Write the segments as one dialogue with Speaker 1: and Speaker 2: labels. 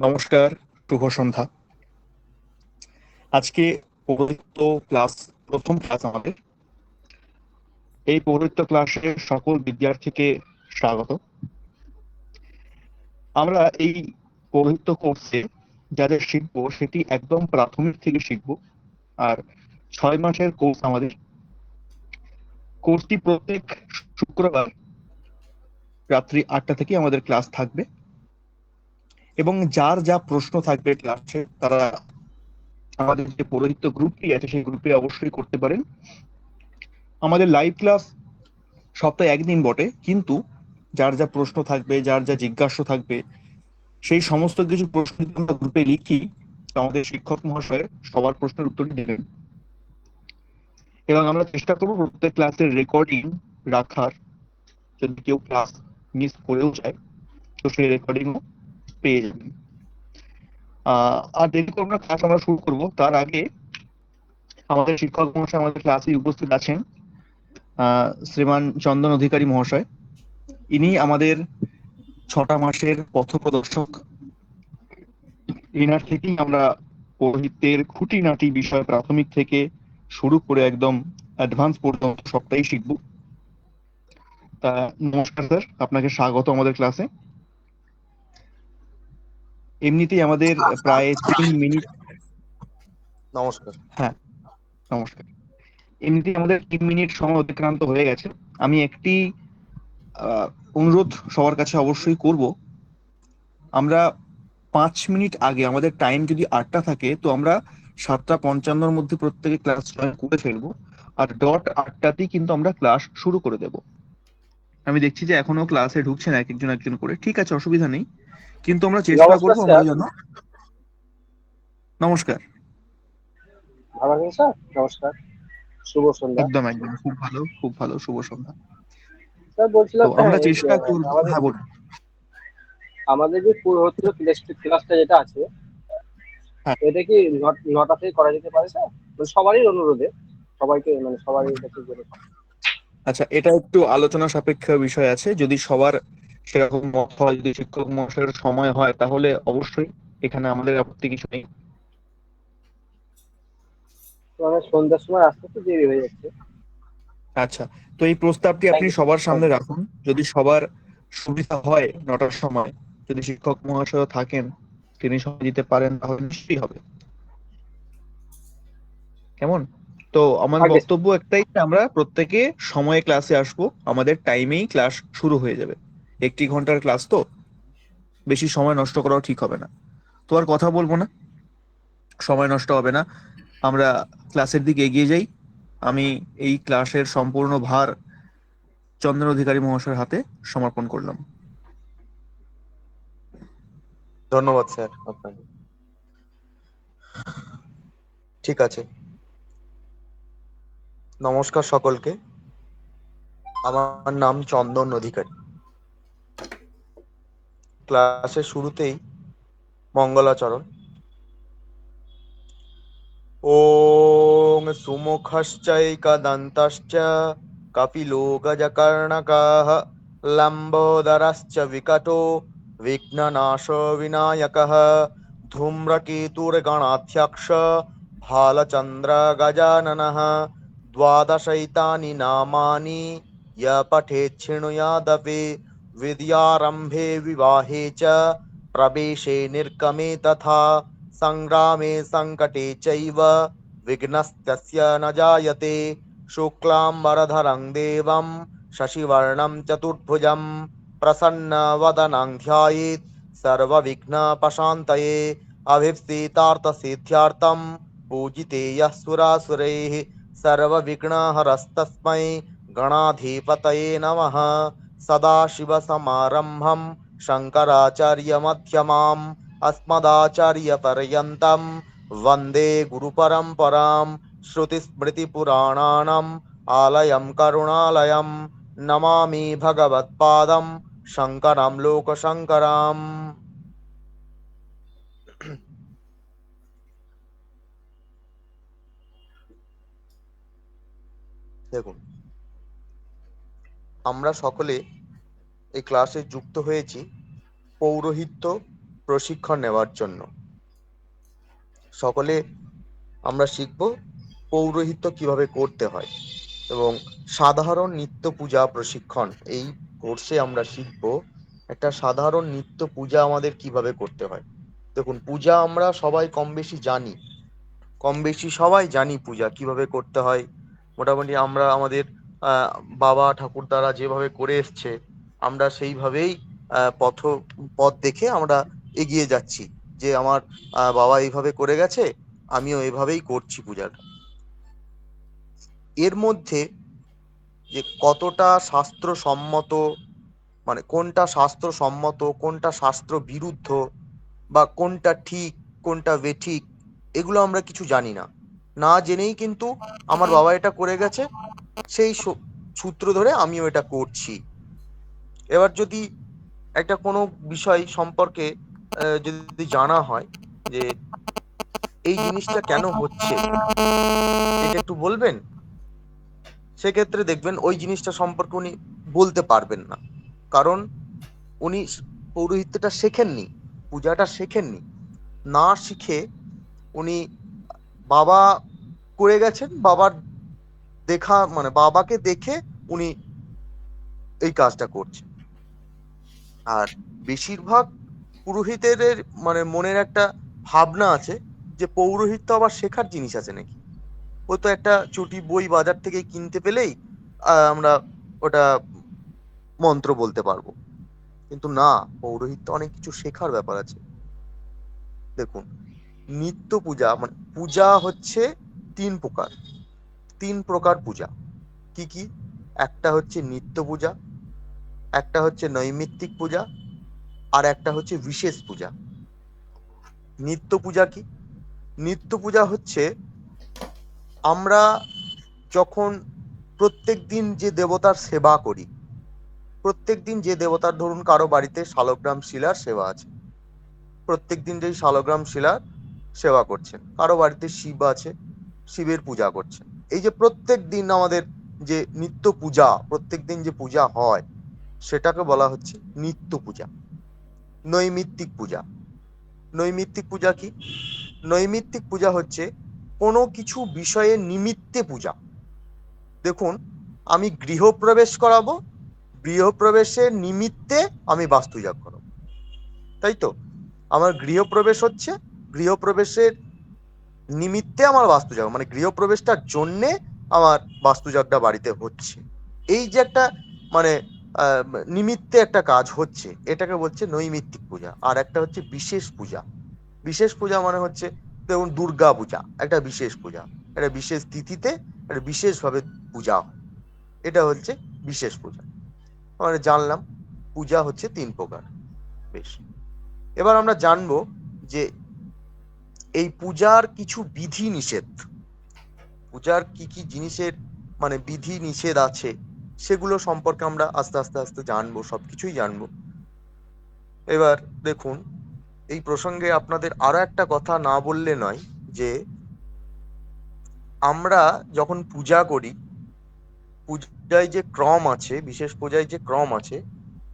Speaker 1: নমস্কার, শুভ সন্ধ্যা। আজকে পৌরোহিত্য ক্লাস, প্রথম ক্লাস আমাদের। এই পৌরোহিত্য ক্লাসে সকল বিদ্যার্থীকে স্বাগত। আমরা এই পৌরোহিত্য কোর্সে যা যা শিখবো সেটি একদম প্রাথমিক থেকে শিখবো। আর 6 মাসের কোর্স আমাদের। কোর্সটি প্রত্যেক শুক্রবার রাত্রি 8টা থেকে আমাদের ক্লাস থাকবে, এবং যার যা প্রশ্ন থাকবে ক্লাসে তারা আমাদের যে পৌরোহিত্য গ্রুপটি আছে সেই গ্রুপে অবশ্যই করতে পারেন। আমাদের লাইভ ক্লাস সপ্তাহে একদিন বটে, কিন্তু যার যা প্রশ্ন থাকবে, যার যা জিজ্ঞাসা থাকবে, সেই সমস্ত কিছু প্রশ্ন যদি আমরা গ্রুপে লিখি তো আমাদের শিক্ষক মহাশয় সবার প্রশ্নের উত্তরই দেবেন। এবং আমরা চেষ্টা করবো প্রত্যেক ক্লাসের রেকর্ডিং রাখার, যদি কেউ ক্লাস মিস করেও যায় তো সেই রেকর্ডিংও পেয়ে যাবেন। আর দেরি করবো না, ক্লাস আমরা শুরু করবো। তার আগে আমাদের শিক্ষক মহাশয় আমাদের ক্লাসে উপস্থিত আছেন, শ্রীমান চন্দন অধিকারী মহাশয়। ইনি আমাদের 6টা মাসের পথপ্রদর্শক। এনার থেকেই আমরা পৌরোহিত্যের খুঁটিনাটি বিষয় প্রাথমিক থেকে শুরু করে একদম অ্যাডভান্স পর্যন্ত সবটাই শিখবো। তা নমস্কার স্যার, আপনাকে স্বাগত আমাদের ক্লাসে। এমনিতেই আমাদের প্রায় 3 মিনিট।
Speaker 2: নমস্কার।
Speaker 1: হ্যাঁ, নমস্কার। এমনিতেই আমাদের 3 মিনিট সময় অতিক্রান্ত হয়ে গেছে। আমি একটি অনুরোধ সবার কাছে অবশ্যই করব। আমরা 5 মিনিট আগে, আমাদের টাইম যদি 8টা থাকে তো আমরা 7টা 55-র মধ্যে প্রত্যেকে ক্লাস জয়েন করে ফেলবো। আর ডট 8টাতেই কিন্তু আমরা ক্লাস শুরু করে দেব। আমি দেখছি যে এখনো ক্লাসে ঢুকছেন এক একজন একজন করে। ঠিক আছে, অসুবিধা নেই, কিন্তু আমরা চেষ্টা
Speaker 2: নমস্কার
Speaker 1: করবো আমরা
Speaker 2: স্যার।
Speaker 1: যেন। নমস্কার।
Speaker 2: ভালো আছেন স্যার? নমস্কার, শুভ সন্ধ্যা।
Speaker 1: একদম একদম, খুব ভালো খুব ভালো, শুভ সন্ধ্যা।
Speaker 2: স্যার
Speaker 1: তো
Speaker 2: বলছিলাম,
Speaker 1: আমরা
Speaker 2: এই
Speaker 1: চেষ্টা করবো।
Speaker 2: আমাদের
Speaker 1: হ্যাঁ, বলুন।
Speaker 2: আমাদের যে পূর্ববর্তী ক্লাসটা যেটা আছে,
Speaker 1: হ্যাঁ,
Speaker 2: এটা কি নটা থেকে করা যেতে পারে স্যার? মানে সবারই অনুরোধে, সবাইকে মানে সবারই কাছে জন্য।
Speaker 1: আচ্ছা, এটা একটু আলোচনা সাপেক্ষ বিষয় আছে। যদি সবার সেরকম মত হয়, যদি শিক্ষক মহাশয়ের সময় হয়, তাহলে অবশ্যই এখানে আমাদের আপত্তি কিছু নেই।
Speaker 2: তো আমার সন্ধ্যার সময় আসতে একটু দেরি হয়ে যাচ্ছে।
Speaker 1: আচ্ছা, তো এই প্রস্তাবটি
Speaker 2: থ্যাংক
Speaker 1: আপনি
Speaker 2: ইউ,
Speaker 1: সবার
Speaker 2: থ্যাংক
Speaker 1: সামনে
Speaker 2: ইউ।
Speaker 1: রাখুন। যদি সবার সুবিধা হয় 9টার সময়, যদি শিক্ষক মহাশয় থাকেন, তিনি সময় দিতে পারেন, তাহলে নিশ্চয়ই হবে। কেমন? তো আমাদের
Speaker 2: আগে স্যার।
Speaker 1: বক্তব্য একটাই যে আমরা প্রত্যেকে সময়ে ক্লাসে আসবো, আমাদের টাইমেই ক্লাস শুরু হয়ে যাবে। 1টি ঘন্টার ক্লাস তো, বেশি সময় নষ্ট করাও ঠিক হবে না। তো আর কথা বলবো না, সময় নষ্ট হবে না, আমরা ক্লাসের দিকে এগিয়ে যাই। আমি এই ক্লাসের সম্পূর্ণ ভার চন্দন অধিকারী মহাশয়ের হাতে সমর্পণ করলাম।
Speaker 2: ধন্যবাদ স্যার আপনাকে। ঠিক আছে, নমস্কার সকলকে। আমার নাম চন্দন অধিকারী। ক্লাসের শুরুতেই মঙ্গলাচরণ। ॐ सुमुखश्चैकदन्तश्च कपिलो गजकर्णकः लम्बोदरश्च विकटो विघ्ननाशो विनायकः धूम्रकेतुर्गणाध्यक्ष भालचन्द्रगजाननः द्वादशैतानि नामानि य पठेत् शृणुयादपि विद्यारम्भे विवाहे च प्रवेशे निर्गमे तथा संग्रामे संकटे चैव विघ्नस्तस्य न जायते। शुक्लाम्बरधरं देवं शशिवर्णं चतुर्भुजं प्रसन्नवदनं ध्यायेत् सर्वविघ्नोपशान्तये। अभीप्सितार्थसिद्ध्यर्थं पूजिते यः सुरासुरैः सर्वविघ्नहरस्तस्मै गणाधिपतये नमः। सदाशिवसमारम्भं शङ्कराचार्यमध्यमाम् अस्मदाचार्यपर्यन्तं वन्दे गुरुपरम्परां। श्रुतिस्मृतिपुराणानाम् आलयं करुणालयं नमामि भगवत्पादं शङ्करं लोकशङ्करम्। দেখুন, আমরা সকলে এই ক্লাসে যুক্ত হয়েছি পৌরোহিত্য
Speaker 3: প্রশিক্ষণ নেওয়ার জন্য। সকলে আমরা শিখব পৌরোহিত্য কিভাবে করতে হয় এবং সাধারণ নিত্য পূজা প্রশিক্ষণ। এই কোর্সে আমরা শিখব একটা সাধারণ নিত্য পূজা আমাদের কিভাবে করতে হয়। দেখুন, পূজা আমরা সবাই কম বেশি জানি, কম বেশি সবাই জানি পূজা কিভাবে করতে হয়। মোটামুটি আমরা আমাদের বাবা ঠাকুরদারা যেভাবে করে এসছে, আমরা সেইভাবেই পথ দেখে আমরা এগিয়ে যাচ্ছি, যে আমার বাবা এইভাবে করে গেছে, আমিও এভাবেই করছি পূজাটা। এর মধ্যে যে কতটা শাস্ত্রসম্মত, মানে কোনটা শাস্ত্রসম্মত, কোনটা শাস্ত্র বিরুদ্ধ, বা কোনটা ঠিক কোনটা বেঠিক, এগুলো আমরা কিছু জানি না। না জেনেই কিন্তু আমার বাবা এটা করে গেছে, সেই সূত্র ধরে আমিও এটা করছি। এবার যদি একটা কোনো বিষয় সম্পর্কে যদি জানা হয় যে এই জিনিসটা কেন হচ্ছে, এটা একটু বলবেন, সেক্ষেত্রে দেখবেন ওই জিনিসটা সম্পর্কে উনি বলতে পারবেন না, কারণ উনি পৌরোহিত্যটা শেখেননি, পূজাটা শেখেননি। না শিখে উনি বাবা করে গেছেন, বাবার দেখা মানে বাবাকে দেখে উনি এই কাজটা করছেন। আর বেশিরভাগ পুরোহিতের মানে মনের একটা ভাবনা আছে যে পৌরোহিত্য আবার শেখার জিনিস আছে নাকি, ও তো একটা চটি বই বাজার থেকে কিনতে পেলেই আমরা ওটা মন্ত্র বলতে পারবো। কিন্তু না, পৌরোহিত্য অনেক কিছু শেখার ব্যাপার আছে। দেখুন, নিত্য পূজা মানে পূজা হচ্ছে তিন প্রকার পূজা। কি কি? একটা হচ্ছে নিত্য পূজা, একটা হচ্ছে নৈমিত্তিক পূজা, আর একটা হচ্ছে বিশেষ পূজা। নিত্য পূজা কি? নিত্য পূজা হচ্ছে আমরা যখন প্রত্যেক দিন যে দেবতার সেবা করি, প্রত্যেক দিন যে দেবতার, ধরুন কারো বাড়িতে শালগ্রাম শিলার সেবা আছে, প্রত্যেক দিন যেই শালগ্রাম শিলার সেবা করছেন, কারো বাড়িতে শিব আছে, শিবের পূজা করছেন। এই যে প্রত্যেক দিন আমাদের যে নিত্য পূজা, প্রত্যেক দিন যে পূজা হয়, সেটাকে বলা হচ্ছে নিত্য পূজা। নৈমিত্তিক পূজা, নৈমিত্তিক পূজা কি? নৈমিত্তিক পূজা হচ্ছে কোনো কিছু বিষয়ে নিমিত্তে পূজা। দেখুন, আমি গৃহপ্রবেশ করাবো, গৃহপ্রবেশের নিমিত্তে আমি বাস্তুজাগ করাবো, তাই তো? আমার গৃহপ্রবেশ হচ্ছে, গৃহপ্রবেশের নিমিত্তে আমার বাস্তুজাগ, মানে গৃহপ্রবেশটার জন্যে আমার বাস্তুজাগটা বাড়িতে হচ্ছে। এই যে একটা মানে নিমিত্তে একটা কাজ হচ্ছে, এটাকে বলছে নৈমিত্তিক পূজা। আর একটা হচ্ছে বিশেষ পূজা। বিশেষ পূজা মানে হচ্ছে, দেখুন দুর্গা পূজা একটা বিশেষ পূজা, একটা বিশেষ তিথিতে একটা বিশেষভাবে পূজা হয়, এটা হচ্ছে বিশেষ পূজা। মানে জানলাম পূজা হচ্ছে তিন প্রকার। বেশ, এবার আমরা জানবো যে এই পূজার কিছু বিধি নিষেধ, পূজার কি কি জিনিসের মানে বিধি নিষেধ আছে, সেগুলো সম্পর্কে আমরা আস্তে আস্তে আস্তে জানবো, সবকিছুই জানবো। এবার দেখুন, এই প্রসঙ্গে আপনাদের আরো একটা কথা না বললে নয়, যে আমরা যখন পূজা করি, পূজায় যে ক্রম আছে, বিশেষ পূজায় যে ক্রম আছে,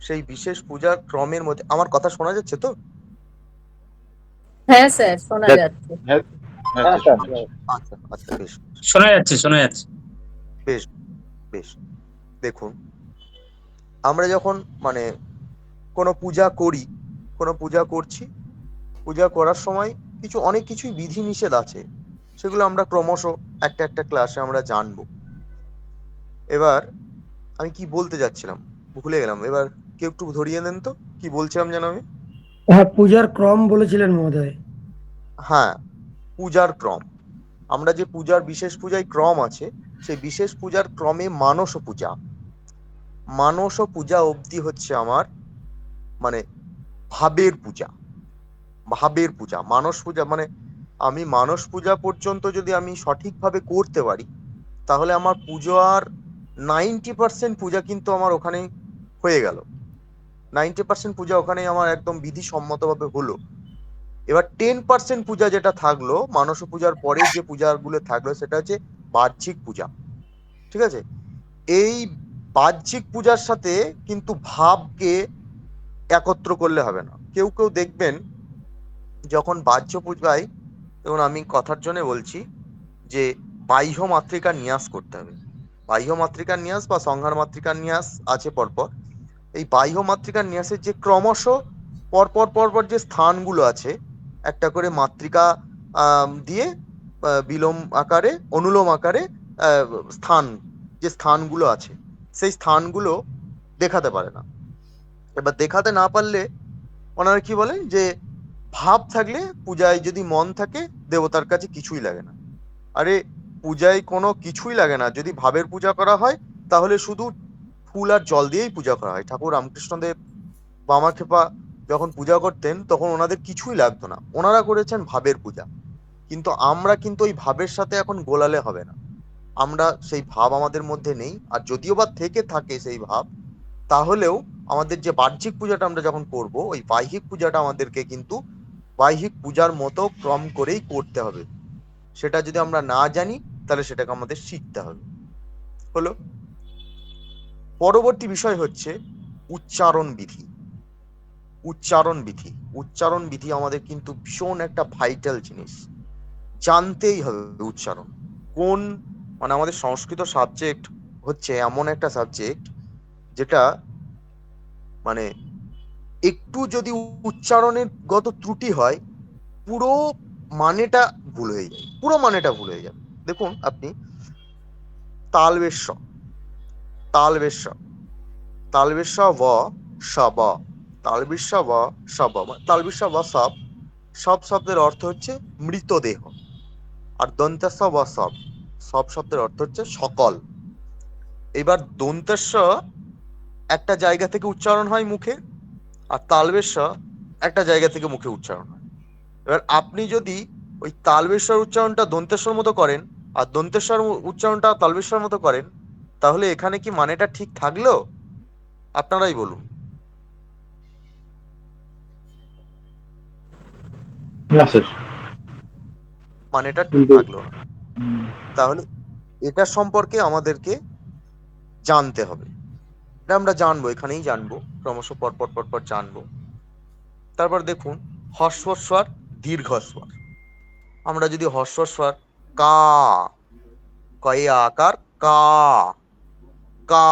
Speaker 3: সেই বিশেষ পূজার ক্রমের মধ্যে, আমার কথা শোনা যাচ্ছে তো?
Speaker 4: হ্যাঁ স্যার, শোনা যাচ্ছে।
Speaker 2: হ্যাঁ স্যার,
Speaker 3: আচ্ছা আচ্ছা, বেশ
Speaker 5: শোনা যাচ্ছে।
Speaker 3: বেশ বেশ। দেখুন, আমরা যখন মানে কোনো পূজা করি, কোনো পূজা করছি, পূজা করার সময় অনেক কিছুই বিধি নিষেধ আছে, সেগুলো আমরা ক্রমশ একটা একটা ক্লাসে আমরা জানবো। এবার আমি কি বলতে যাচ্ছিলাম ভুলে গেলাম, এবার কেউ একটু ধরিয়ে দেন তো, কি বলছিলাম যেন আমি?
Speaker 6: হ্যাঁ, পূজার ক্রম বলেছিলেন মহোদয়।
Speaker 3: হ্যাঁ, পূজার ক্রম। আমরা যে পূজার বিশেষ পূজায় ক্রম আছে, সেই বিশেষ পূজার ক্রমে মানস পূজা, মানস পূজা অবধি হচ্ছে আমার মানে ভাবের পূজা। ভাবের পূজা, মানস পূজা মানে আমি মানস পূজা পর্যন্ত যদি আমি সঠিকভাবে করতে পারি, তাহলে আমার পূজার 90% পূজা কিন্তু আমার ওখানে হয়ে গেল। 90% পূজা ওখানে আমার একদম বিধিসম্মতভাবে হলো। এবার 10% পূজা যেটা থাকলো, মানস পূজার পরে যে পূজাগুলো থাকলো, সেটা হচ্ছে বাহ্যিক পূজা। ঠিক আছে? এই বাহ্যিক পূজার সাথে কিন্তু ভাবকে একত্র করলে হবে না। কেউ কেউ দেখবেন যখন বাহ্য পূজায়, দেখুন আমি কথার জন্য বলছি যে বাহ্য মাতৃকার ন্যাস করতে হবে। বাহ্য মাতৃকার ন্যাস বা সংহার মাতৃকার ন্যাস আছে পরপর। এই বাহ্য মাতৃকার ন্যাসের যে ক্রমশ পরপর পরপর যে স্থানগুলো আছে, একটা করে মাতৃকা দিয়ে বিলোম আকারে, অনুলোম আকারে স্থান, যে স্থানগুলো আছে সেই স্থানগুলো দেখাতে পারে না। এবার দেখাতে না পারলে ওনারা কি বলেন যে ভাব থাকলে, পূজায় যদি মন থাকে, দেবতার কাছে কিছুই লাগে না। আরে পূজায় কোনো কিছুই লাগে না, যদি ভাবের পূজা করা হয় তাহলে শুধু ফুল আর জল দিয়েই পূজা করা হয়। ঠাকুর রামকৃষ্ণদেব, বামাখ্যাপা যখন পূজা করতেন তখন ওনাদের কিছুই লাগতো না, ওনারা করেছেন ভাবের পূজা। কিন্তু আমরা কিন্তু ওই ভাবের সাথে এখন গোলালে হবে না, আমরা সেই ভাব আমাদের মধ্যে নেই। আর যদিও বা থেকে থাকে সেই ভাব, তাহলেও আমাদের যে বাহ্যিক পূজাটা আমরা যখন করব, ওই বাহ্যিক পূজাটা আমাদেরকে কিন্তু বাহ্যিক পূজার মতো ক্রম করেই করতে হবে। সেটা যদি আমরা না জানি তাহলে সেটাকে আমাদের শিখতে হবে। হলো। পরবর্তী বিষয় হচ্ছে উচ্চারণ বিধি। উচ্চারণ বিধি, উচ্চারণ বিধি আমাদের কিন্তু ভীষণ একটা ভাইটাল জিনিস, জানতেই হবে উচ্চারণ কোন। মানে আমাদের সংস্কৃত সাবজেক্ট হচ্ছে এমন একটা সাবজেক্ট যেটা মানে একটু যদি উচ্চারণের গত ত্রুটি হয়, পুরো মানেটা ভুল হয়ে যায়, পুরো মানেটা ভুল হয়ে যাবে। দেখুন আপনি তালবেশ, তালবেশ, তালবেশ ব সব, তালবেশ ব সব, তালবেশ ব সব, সব শব্দের অর্থ হচ্ছে মৃতদেহ। আর দন্তেশ্ব ব সব, সব শব্দের অর্থ হচ্ছে সকল। এবার দন্তেশ্ব একটা জায়গা থেকে উচ্চারণ হয় মুখে, আর তালবেশ একটা জায়গা থেকে মুখে উচ্চারণ হয়। এবার আপনি যদি ওই তালবেশ্বর উচ্চারণটা দন্তেশ্বর মতো করেন আর দন্তেশ্বর উচ্চারণটা তালবেশ্বর মতো করেন, তাহলে এখানে কি মানেটা ঠিক থাকলো? আপনারাই বলুন।
Speaker 4: না স্যার।
Speaker 3: মানেটা ঠিক
Speaker 4: কিন্তু
Speaker 3: থাকলো না। তাহলে এটা সম্পর্কে আমাদেরকে জানতে হবে। এটা আমরা জানবো, এখানেই জানবো, ক্রমশ পরপর পরপর জানবো। তারপর দেখুন হস্বস্বর, দীর্ঘস্বর। আমরা যদি হস্বস্বর কা, কয়ে আকার কা, কা,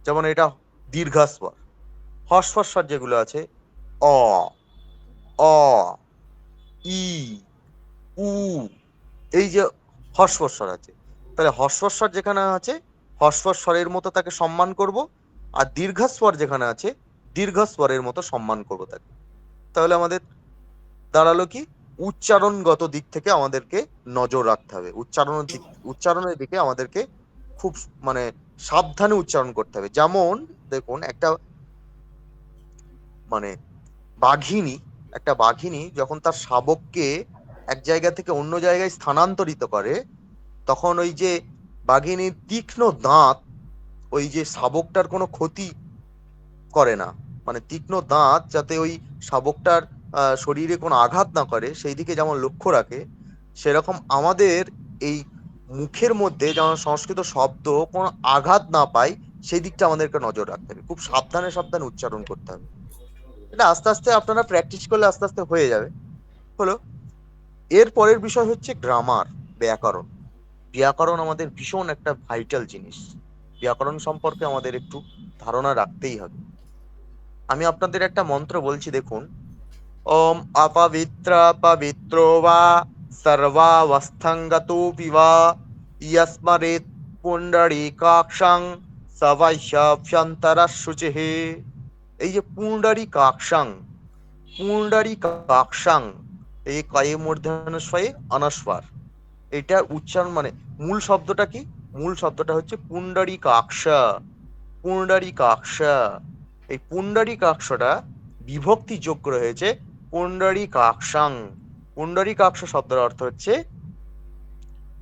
Speaker 3: যেমন এটা দীর্ঘস্বর। হস্বস্বর যেগুলো আছে অ, অ, ই, উ, এই যে হস্বস্বর আছে, তাহলে হস্বস্বর যেখানে আছে হস্বস্বরের মতো তাকে সম্মান করব, আর দীর্ঘস্বর যেখানে আছে দীর্ঘস্বরের মতো সম্মান করব তাকে। তাহলে আমাদের দাঁড়ালো কি, উচ্চারণগত দিক থেকে আমাদেরকে নজর রাখতে হবে। উচ্চারণের দিকে আমাদেরকে খুব মানে সাবধানে উচ্চারণ করতে হবে। যেমন দেখুন একটা মানে বাঘিনী, একটা বাঘিনী যখন তার শাবককে এক জায়গা থেকে অন্য জায়গায় স্থানান্তরিত করে, তখন ওই যে বাঘিনীর তীক্ষ্ণ দাঁত ওই যে শাবকটার কোনো ক্ষতি করে না, মানে তীক্ষ্ণ দাঁত যাতে ওই শাবকটার শরীরে কোনো আঘাত না করে সেই দিকে যেমন লক্ষ্য রাখে, সেরকম আমাদের এই মুখের মধ্যে যেমন সংস্কৃত শব্দ কোনো আঘাত না পায় সেই দিকটা আমাদেরকে নজর রাখতে হবে, খুব সাবধানে সাবধানে উচ্চারণ করতে হবে। এটা আস্তে আস্তে আপনারা প্র্যাকটিস করলে আস্তে আস্তে হয়ে যাবে। হলো। এর পরের বিষয় হচ্ছে গ্রামার, ব্যাকরণ। ব্যাকরণ আমাদের ভীষণ একটা ভাইটাল জিনিস, ব্যাকরণ সম্পর্কে আমাদের একটু ধারণা রাখতেই হবে। আমি আপনাদের একটা মন্ত্র বলছি, দেখুন। ওম অপবিত্র পবিত্রো বা সর্বাবস্থাঙ্গতোপি বা ইয়স্মরেৎ পুণ্ডরীকাক্ষং সবৈষ্যভ্যন্তরশুচিঃ। এই যে পুণ্ডরীকাক্ষং, পুণ্ডরীকাক্ষং, এই কয়ে মূর্ধন্যস্বয়ে অনস্বর, এটার উচ্চারণ মানে মূল শব্দটা কি? মূল শব্দটা হচ্ছে পুণ্ডরীকাক্ষ, পুণ্ডরীকাক্ষ। এই পুণ্ডরীকাক্ষটা বিভক্তি যোগ্য হয়েছে পুণ্ডরীকাক্ষং। পুণ্ডরীকাক্ষ শব্দের অর্থ হচ্ছে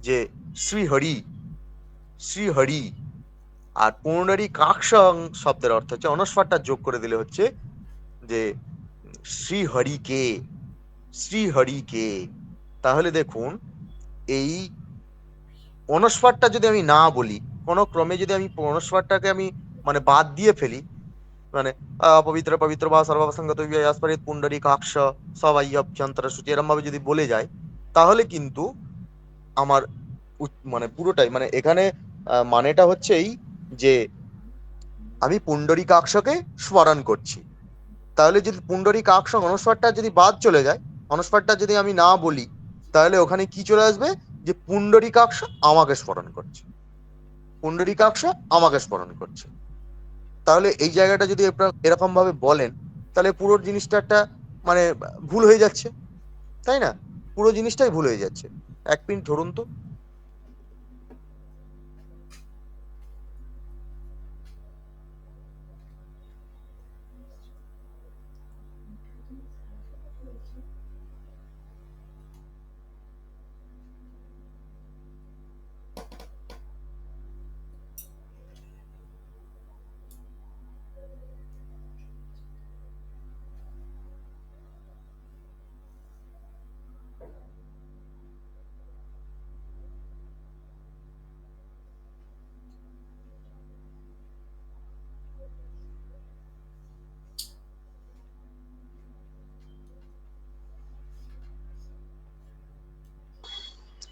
Speaker 3: যে শ্রীহরি, শ্রীহরি। আর পুণ্ডরীকাক্ষং শব্দের অর্থ হচ্ছে, অনস্বরটা যোগ করে দিলে হচ্ছে যে শ্রীহরিকে, শ্রীহরিকে। তাহলে দেখুন এই অনস্বরটা যদি আমি না বলি, কোনো ক্রমে যদি আমি অনস্বরটাকে আমি মানে বাদ দিয়ে ফেলি, মানে পবিত্র পবিত্র বা সর্বসঙ্গত ইয়াস্পরিত পুণ্ডরী কাক্ষ সবাই অভ্যন্তর সূচি এরম ভাবে যদি বলে যায়, তাহলে কিন্তু আমার মানে পুরোটাই মানে এখানে মানেটা হচ্ছে এই যে আমি পুণ্ডরী কাক্ষকে স্মরণ করছি। তাহলে যদি পুণ্ডরী কাক্ষ অনুস্বারটা যদি বাদ চলে যায়, অনুস্বারটা যদি আমি না বলি, তাহলে ওখানে কি চলে আসবে যে পুণ্ডরী কাক্ষ আমাকে স্মরণ করছে, পুণ্ডরী কাক্ষ আমাকে স্মরণ করছে। তাহলে এই জায়গাটা যদি এরকম ভাবে বলেন, তাহলে পুরো জিনিসটা একটা মানে ভুল হয়ে যাচ্ছে, তাই না? পুরো জিনিসটাই ভুল হয়ে যাচ্ছে। এক মিনিট ধরুন তো।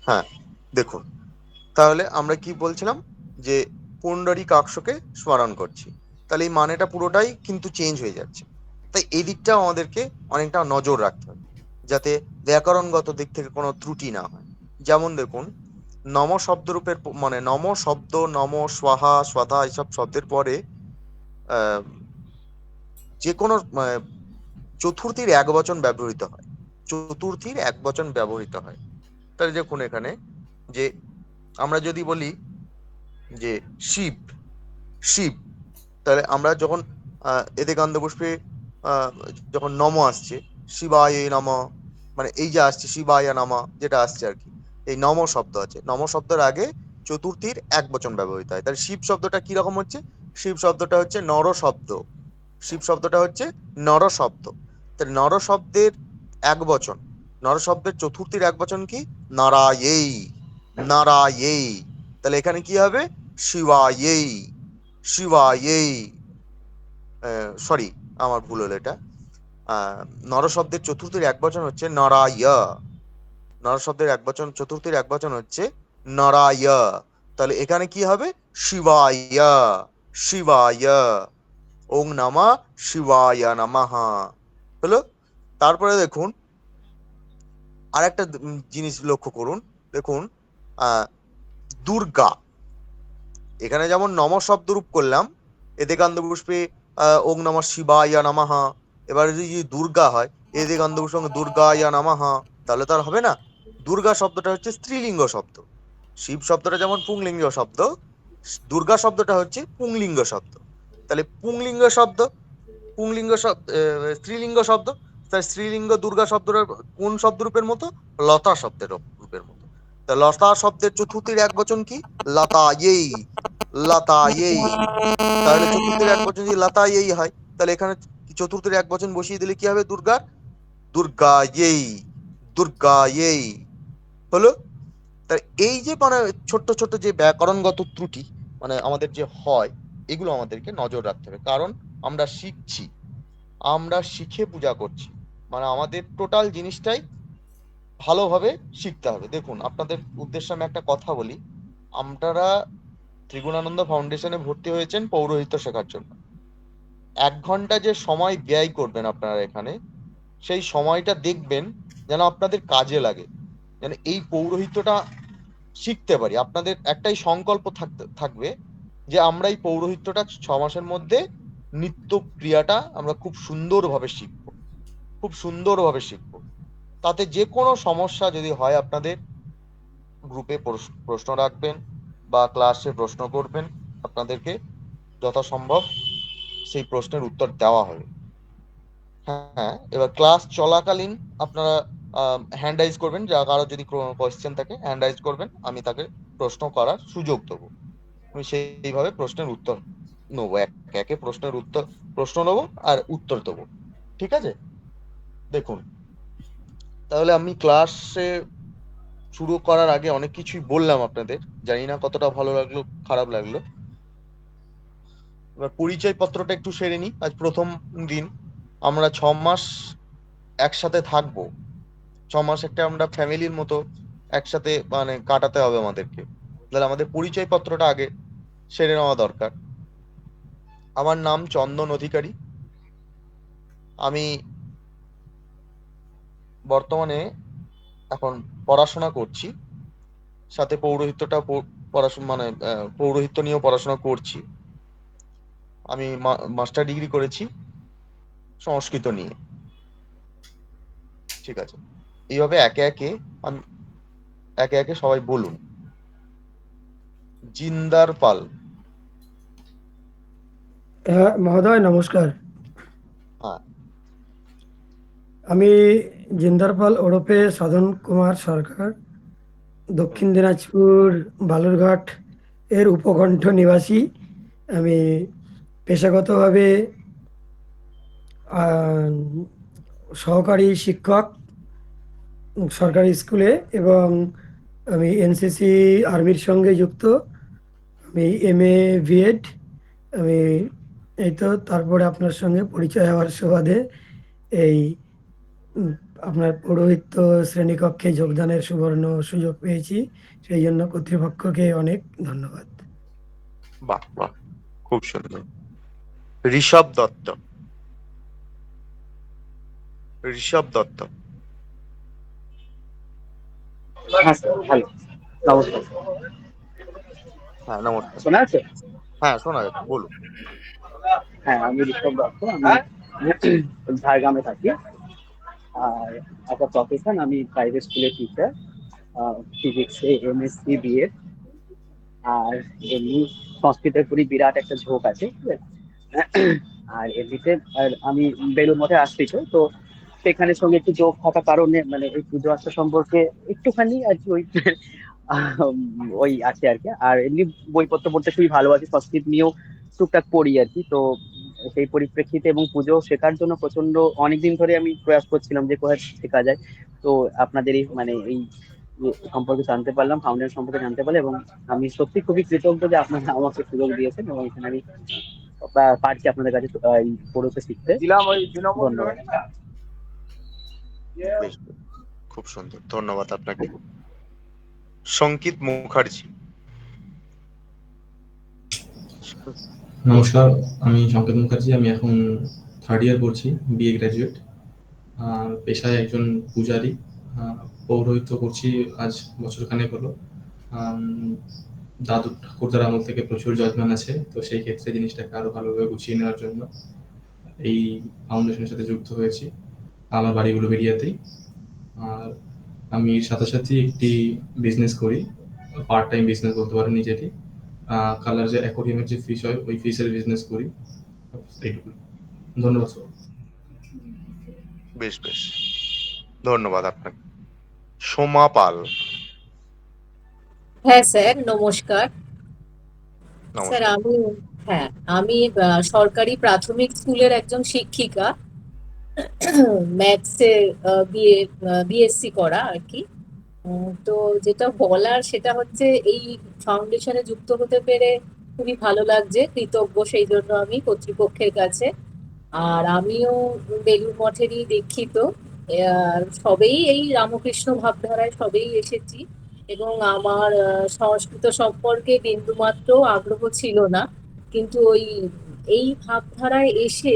Speaker 3: হ্যাঁ, দেখুন, তাহলে আমরা কি বলছিলাম যে পুণ্ডরী কাক্ষকে স্মরণ করছি, তাহলে এই মানেটা পুরোটাই কিন্তু চেঞ্জ হয়ে যাচ্ছে। তাই এই দিকটাও আমাদেরকে অনেকটা নজর রাখতে হবে, যাতে ব্যাকরণগত দিক থেকে কোনো ত্রুটি না হয়। যেমন দেখুন, নম শব্দরূপের মানে নম শব্দ, নম, স্বাহা, স্বাধা এইসব শব্দের পরে আহ যে কোনো চতুর্থীর এক বচন ব্যবহৃত হয়, চতুর্থীর এক বচন ব্যবহৃত হয়। তাহলে দেখুন এখানে যে আমরা যদি বলি যে শিব, শিব, তাহলে আমরা যখন এতে গন্ধপুষ্পে যখন নম আসছে, শিবায় নম, মানে এই যে আসছে শিবায় নম যেটা আসছে আর কি, এই নম শব্দ আছে, নম শব্দের আগে চতুর্থীর এক বচন ব্যবহৃত হয়। তাহলে শিব শব্দটা কি রকম হচ্ছে? শিব শব্দটা হচ্ছে নর শব্দ, শিব শব্দটা হচ্ছে নর শব্দ। তাহলে নর শব্দের এক বচন, নর শব্দের চতুর্থীর এক বচন কি? নারায়েই, নারায়েই। তাহলে এখানে কি হবে? শিবায়েই, শিবায়েই। সরি, আমার ভুল হলো এটা। নর শব্দের চতুর্থীর এক বচন হচ্ছে নারায়, নর শব্দের এক বচন চতুর্থীর এক বচন হচ্ছে নারায়। তাহলে এখানে কি হবে? শিবায়, শিবায়, ওং নমঃ শিবায় নমঃ। হলো? তারপরে দেখুন আর একটা জিনিস লক্ষ্য করুন, দেখুন দুর্গা, এখানে যেমন নম শব্দ রূপ করলাম এতে গন্ধপুষ্পে ওং নমঃ শিবায় নমঃ, এবার যদি দুর্গা হয় এতে গন্ধপুষ্প দুর্গায় নমঃ, তাহলে তো আর হবে না। দুর্গা শব্দটা হচ্ছে স্ত্রীলিঙ্গ শব্দ, শিব শব্দটা যেমন পুংলিঙ্গ শব্দ, দুর্গা শব্দটা হচ্ছে পুংলিঙ্গ শব্দ। তাহলে পুংলিঙ্গ শব্দ, পুংলিঙ্গ শব্দ, স্ত্রীলিঙ্গ শব্দ, তাই স্ত্রীলিঙ্গ দুর্গা শব্দটা কোন শব্দ রূপের মতো? লতা শব্দের রূপের মতো। তা লতা শব্দের চতুর্থীর এক বচন কি? লতায়েই, লতায়েই। তাহলে চতুর্থীর এক বচন যদি লতায়েই হয়, তাহলে এখানে চতুর্থীর এক বচন বসিয়ে দিলে কি হবে? দুর্গার, দুর্গায়েই, দুর্গায়েই। হলো? তাই এই যে মানে ছোট্ট ছোট্ট যে ব্যাকরণগত ত্রুটি মানে আমাদের যে হয়, এগুলো আমাদেরকে নজর রাখতে হবে, কারণ আমরা শিখছি, আমরা শিখে পূজা করছি, মানে আমাদের টোটাল জিনিসটাই ভালোভাবে শিখতে হবে। দেখুন, আপনাদের উদ্দেশ্যে আমি একটা কথা বলি, আপনারা ত্রিগুণানন্দ ফাউন্ডেশনে ভর্তি হয়েছেন পৌরোহিত্য শেখার জন্য। 1 ঘন্টা যে সময় ব্যয় করবেন আপনারা এখানে, সেই সময়টা দেখবেন যেন আপনাদের কাজে লাগে, যেন এই পৌরোহিত্যটা শিখতে পারি। আপনাদের একটাই সংকল্প থাকবে যে আমরা এই পৌরোহিত্যটা 6 মাসের মধ্যে নিত্য ক্রিয়াটা আমরা খুব সুন্দরভাবে শিখবো, খুব সুন্দরভাবে শিখবো। তাতে যে কোনো সমস্যা যদি হয় আপনাদের গ্রুপে প্রশ্ন রাখবেন বা ক্লাসে প্রশ্ন করবেন, আপনাদেরকে যথাসম্ভব সেই প্রশ্নের উত্তর দেওয়া হবে। হ্যাঁ, এবার ক্লাস চলাকালীন আপনারা হ্যান্ড রাইজ করবেন, যা কারো যদি কোয়েশ্চেন থাকে হ্যান্ড রাইজ করবেন, আমি তাকে প্রশ্ন করার সুযোগ দেবো। আমি সেইভাবে প্রশ্নের উত্তর নেবো, একে প্রশ্নের উত্তর প্রশ্ন নেবো আর উত্তর দেবো। ঠিক আছে? দেখুন, তাহলে আমি ক্লাসে শুরু করার আগে অনেক কিছুই বললাম আপনাদের, জানি না কতটা ভালো লাগলো খারাপ লাগলো। এবার পরিচয় পত্রটা একটু সেরে নিই। আজ প্রথম দিন, আমরা 6 মাস একসাথে থাকবো। 6 মাস একটা আমরা ফ্যামিলির মতো একসাথে মানে কাটাতে হবে আমাদেরকে। তাহলে আমাদের পরিচয় পত্রটা আগে সেরে নেওয়া দরকার। আমার নাম চন্দন অধিকারী। আমি বর্তমানে এখন পড়াশোনা করছি, সাথে পৌরোহিত্যটা পড়াশোনা মানে পৌরোহিত্য নিয়েও পড়াশোনা করছি। আমি মাস্টার ডিগ্রি করেছি সংস্কৃত নিয়ে। ঠিক আছে, এইভাবে একে একে আমি একে একে সবাই বলুন। জিন্দার পাল।
Speaker 6: হ্যাঁ মহোদয় নমস্কার।
Speaker 3: হ্যাঁ,
Speaker 6: আমি জিন্দার পাল ওরফে সাধন কুমার সরকার, দক্ষিণ দিনাজপুর বালুরঘাট এর উপকণ্ঠ নিবাসী। আমি পেশাগতভাবে আহ, সহকারী শিক্ষক সরকারি স্কুলে, এবং আমি এনসিসি আর্মির সঙ্গে যুক্ত। আমি এমএ বিএড। আমি এই তো তারপরে আপনার সঙ্গে পরিচয় হওয়ার সুবাদে এই উম, আপনার পৌরোহিত্য শ্রেণীকক্ষে যোগদানের সুবর্ণ সুযোগ পেয়েছি। সেই জন্য কর্তৃপক্ষকে অনেক ধন্যবাদ।
Speaker 3: বাহ বাহ, খুব সুন্দর। ঋষভ দত্ত। ঋষভ দত্ত।
Speaker 2: হ্যাঁ স্যার, হ্যালো, নমস্কার।
Speaker 3: হ্যাঁ নমস্কার।
Speaker 2: শোনা আছে?
Speaker 3: হ্যাঁ শোনা যাচ্ছে, বলুন।
Speaker 2: হ্যাঁ, আমি ঋষভ দত্ত। আমি ঝাড়গ্রামে থাকি। আর একটা প্রফেশন, আমি প্রাইভেট স্কুলের টিচার, ফিজিক্সে এমএসসি বিএড। আর এমনি সংস্কৃতের প্রতি বিরাট একটা ঝোঁক আছে, ঠিক আছে? আর এমনিতে আর আমি বেলুর মঠে আশ্রিত, তো সেখানের সঙ্গে একটু যোগ থাকার কারণে মানে এই পুজো আর্চা সম্পর্কে একটুখানি আর কি ওই আছে আর কি। আর এমনি বইপত্র পড়তে খুবই ভালোবাসি, সংস্কৃত নিয়েও টুকটাক পড়ি আর কি। তো সেই পরিপ্রেক্ষিতে এবং পুজো শেখার জন্য প্রচন্ড অনেকদিন ধরে আমি প্রয়াস করছিলাম যে কোথায় শেখা যায়। তো আপনাদের এই মানে এই সম্পর্কে জানতে পারলাম, ফাউন্ডেশন সম্পর্কে জানতে পারলাম, এবং আমি সত্যি খুবই কৃতজ্ঞ যে আপনারা আমাকে সুযোগ দিয়েছেন এবং এখানে আমি পারছি আপনাদের কাছে এই পড়তে শিখতে। ধন্যবাদ।
Speaker 3: বেশ, খুব সুন্দর, ধন্যবাদ আপনাকে। সঙ্কিত মুখার্জি।
Speaker 4: নমস্কার, আমি সংকেত মুখার্জি। আমি এখন 3rd ইয়ার পড়ছি, বিএ গ্র্যাজুয়েট। পেশায় একজন পূজারী। পৌরোহিত্য করছি আজ বছরখানেক হলো। দাদু ঠাকুরদার আমল থেকে প্রচুর যত্ন আছে, তো সেই ক্ষেত্রে জিনিসটাকে আরো ভালোভাবে গুছিয়ে নেওয়ার জন্য এই ফাউন্ডেশনের সাথে যুক্ত হয়েছি। আমার বাড়িগুলো বেরিয়াতেই। আর আমি এর সাথে সাথে একটি বিজনেস করি, পার্ট টাইম বিজনেস বলতে পারেন নিজেরই। কালার যে অ্যাকোয়ারিয়ামের যে ফিশ হয়, ওই ফিশের বিজনেস করি। এইটুকু। ধন্যবাদ স্যার।
Speaker 3: বেশ বেশ, ধন্যবাদ আপনাকে। সোমা পাল।
Speaker 5: হ্যাঁ স্যার, নমস্কার। স্যার
Speaker 3: নমস্কার।
Speaker 5: আমি সরকারি প্রাথমিক স্কুলের একজন শিক্ষিকা, ম্যাথসে বিএসসি করা আর কি। তো যেটা বলার সেটা হচ্ছে এই ফাউন্ডেশনে যুক্ত হতে পেরে খুবই ভালো লাগছে, কৃতজ্ঞ সেই জন্য আমি কর্তৃপক্ষের কাছে। আর আমিও বেলুর মঠেরই দীক্ষিত। সবেই এই রামকৃষ্ণ ভাবধারায় সবেই এসেছি, এবং আমার সংস্কৃত সম্পর্কে বিন্দুমাত্র আগ্রহ ছিল না, কিন্তু এই ভাবধারায় এসে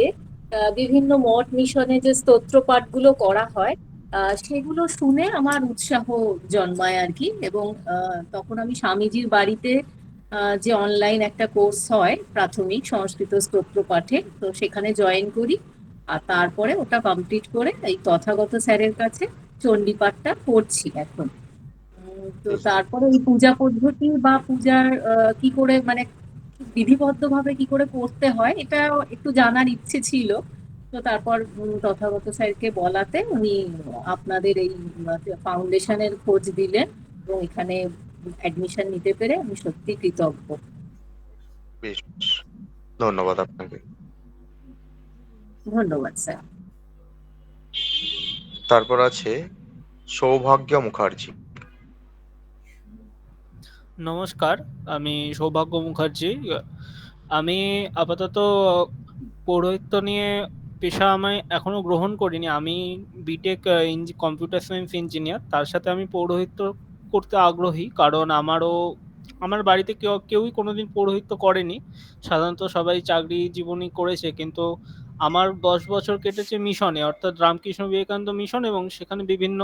Speaker 5: বিভিন্ন মঠ মিশনে যে স্তোত্র পাঠগুলো করা হয় সেগুলো শুনে আমার উৎসাহ জন্মায় আর কি। এবং তখন আমি স্বামীজির বাড়িতে যে অনলাইন একটা কোর্স হয় প্রাথমিক সংস্কৃত স্তোত্র পাঠে, তো সেখানে জয়েন করি। আর তারপরে ওটা কমপ্লিট করে এই তথাগত স্যারের কাছে চণ্ডীপাঠটা পড়ছি এখন। তো তারপরে এই পূজা পদ্ধতি বা পূজার কি করে মানে বিধিবদ্ধভাবে কি করে করতে হয় এটা একটু জানার ইচ্ছে ছিল। তো তারপর তথাগত স্যারকে বলাতে উনি আপনাদের এই ফাউন্ডেশনের খোঁজ দিলেন, এবং এখানে অ্যাডমিশন নিতে পেরে আমি সত্যি কৃতজ্ঞ।
Speaker 3: বেশ বেশ, ধন্যবাদ আপনাকে।
Speaker 5: ধন্যবাদ স্যার।
Speaker 3: তারপর আছে সৌভাগ্য মুখার্জি।
Speaker 7: নমস্কার, আমি সৌভাগ্য মুখার্জি। আমি আপাতত পৌরোহিত্য নিয়ে পেশা আমি এখনো গ্রহণ করিনি। আমি বিটেক কম্পিউটার সায়েন্স ইঞ্জিনিয়ার, তার সাথে আমি পৌরোহিত্য করতে আগ্রহী, কারণ আমার বাড়িতে কেউই কোনোদিন পৌরোহিত্য করেনি। সাধারণত সবাই চাকরি জীবনই করেছে, কিন্তু আমার 10 বছর কেটেছে মিশনে, অর্থাৎ রামকৃষ্ণ বিবেকানন্দ মিশন, এবং সেখানে বিভিন্ন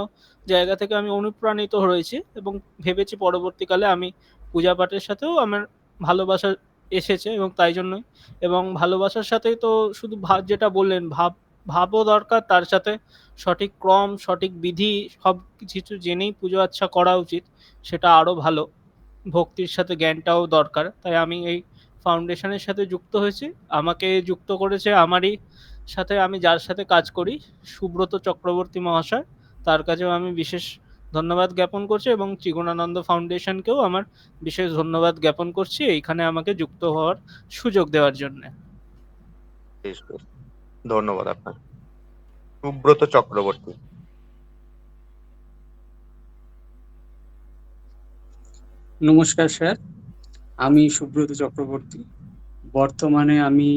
Speaker 7: জায়গা থেকে আমি অনুপ্রাণিত হয়েছি এবং ভেবেছি পরবর্তীকালে আমি পূজা পাঠের সাথেও আমার ভালোবাসা এসেছে, এবং তাই জন্যই, এবং ভালোবাসার সাথেই তো শুধু যেটা বললেন ভাবও দরকার, তার সাথে সঠিক ক্রম সঠিক বিধি সব কিছু জেনেই পুজো আচ্ছা করা উচিত, সেটা আরো ভালো। ভক্তির সাথে জ্ঞানটাও দরকার, তাই আমি এই ফাউন্ডেশনের সাথে যুক্ত হয়েছি। আমাকে যুক্ত করেছে আমারই সাথে, আমি যার সাথে কাজ করি, সুব্রত চক্রবর্তী মহাশয়, তার কাছেও আমি বিশেষ ধন্যবাদ জ্ঞাপন করছি, এবং ত্রিগুণানন্দ ফাউন্ডেশনকেও আমার বিশেষ ধন্যবাদ জ্ঞাপন করছি এইখানে আমাকে যুক্ত হওয়ার সুযোগ দেওয়ার জন্য।
Speaker 3: বেশ বেশ, ধন্যবাদ আপনাকে। সুব্রত চক্রবর্তী।
Speaker 2: নমস্কার স্যার, আমি সুব্রত চক্রবর্তী। বর্তমানে আমি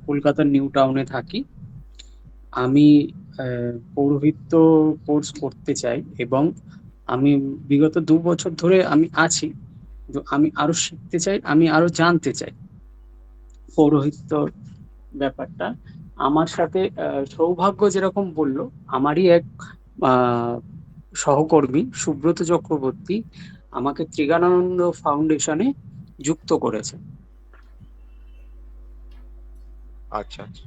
Speaker 2: কলকাতার নিউ টাউনে থাকি। আমি পৌরোহিত্য কোর্স করতে চাই এবং আমি বিগত 2 বছর ধরে আমি আছি, কিন্তু আমি আরো শিখতে চাই, আমি আরো জানতে চাই পৌরোহিত্যর ব্যাপারটা। আমার সাথে সৌভাগ্য যেরকম বললো, আমারই এক আহ, সহকর্মী সুব্রত চক্রবর্তী আমাকে ত্রিগানানন্দ ফাউন্ডেশনে যুক্ত করেছে।
Speaker 3: আচ্ছা আচ্ছা,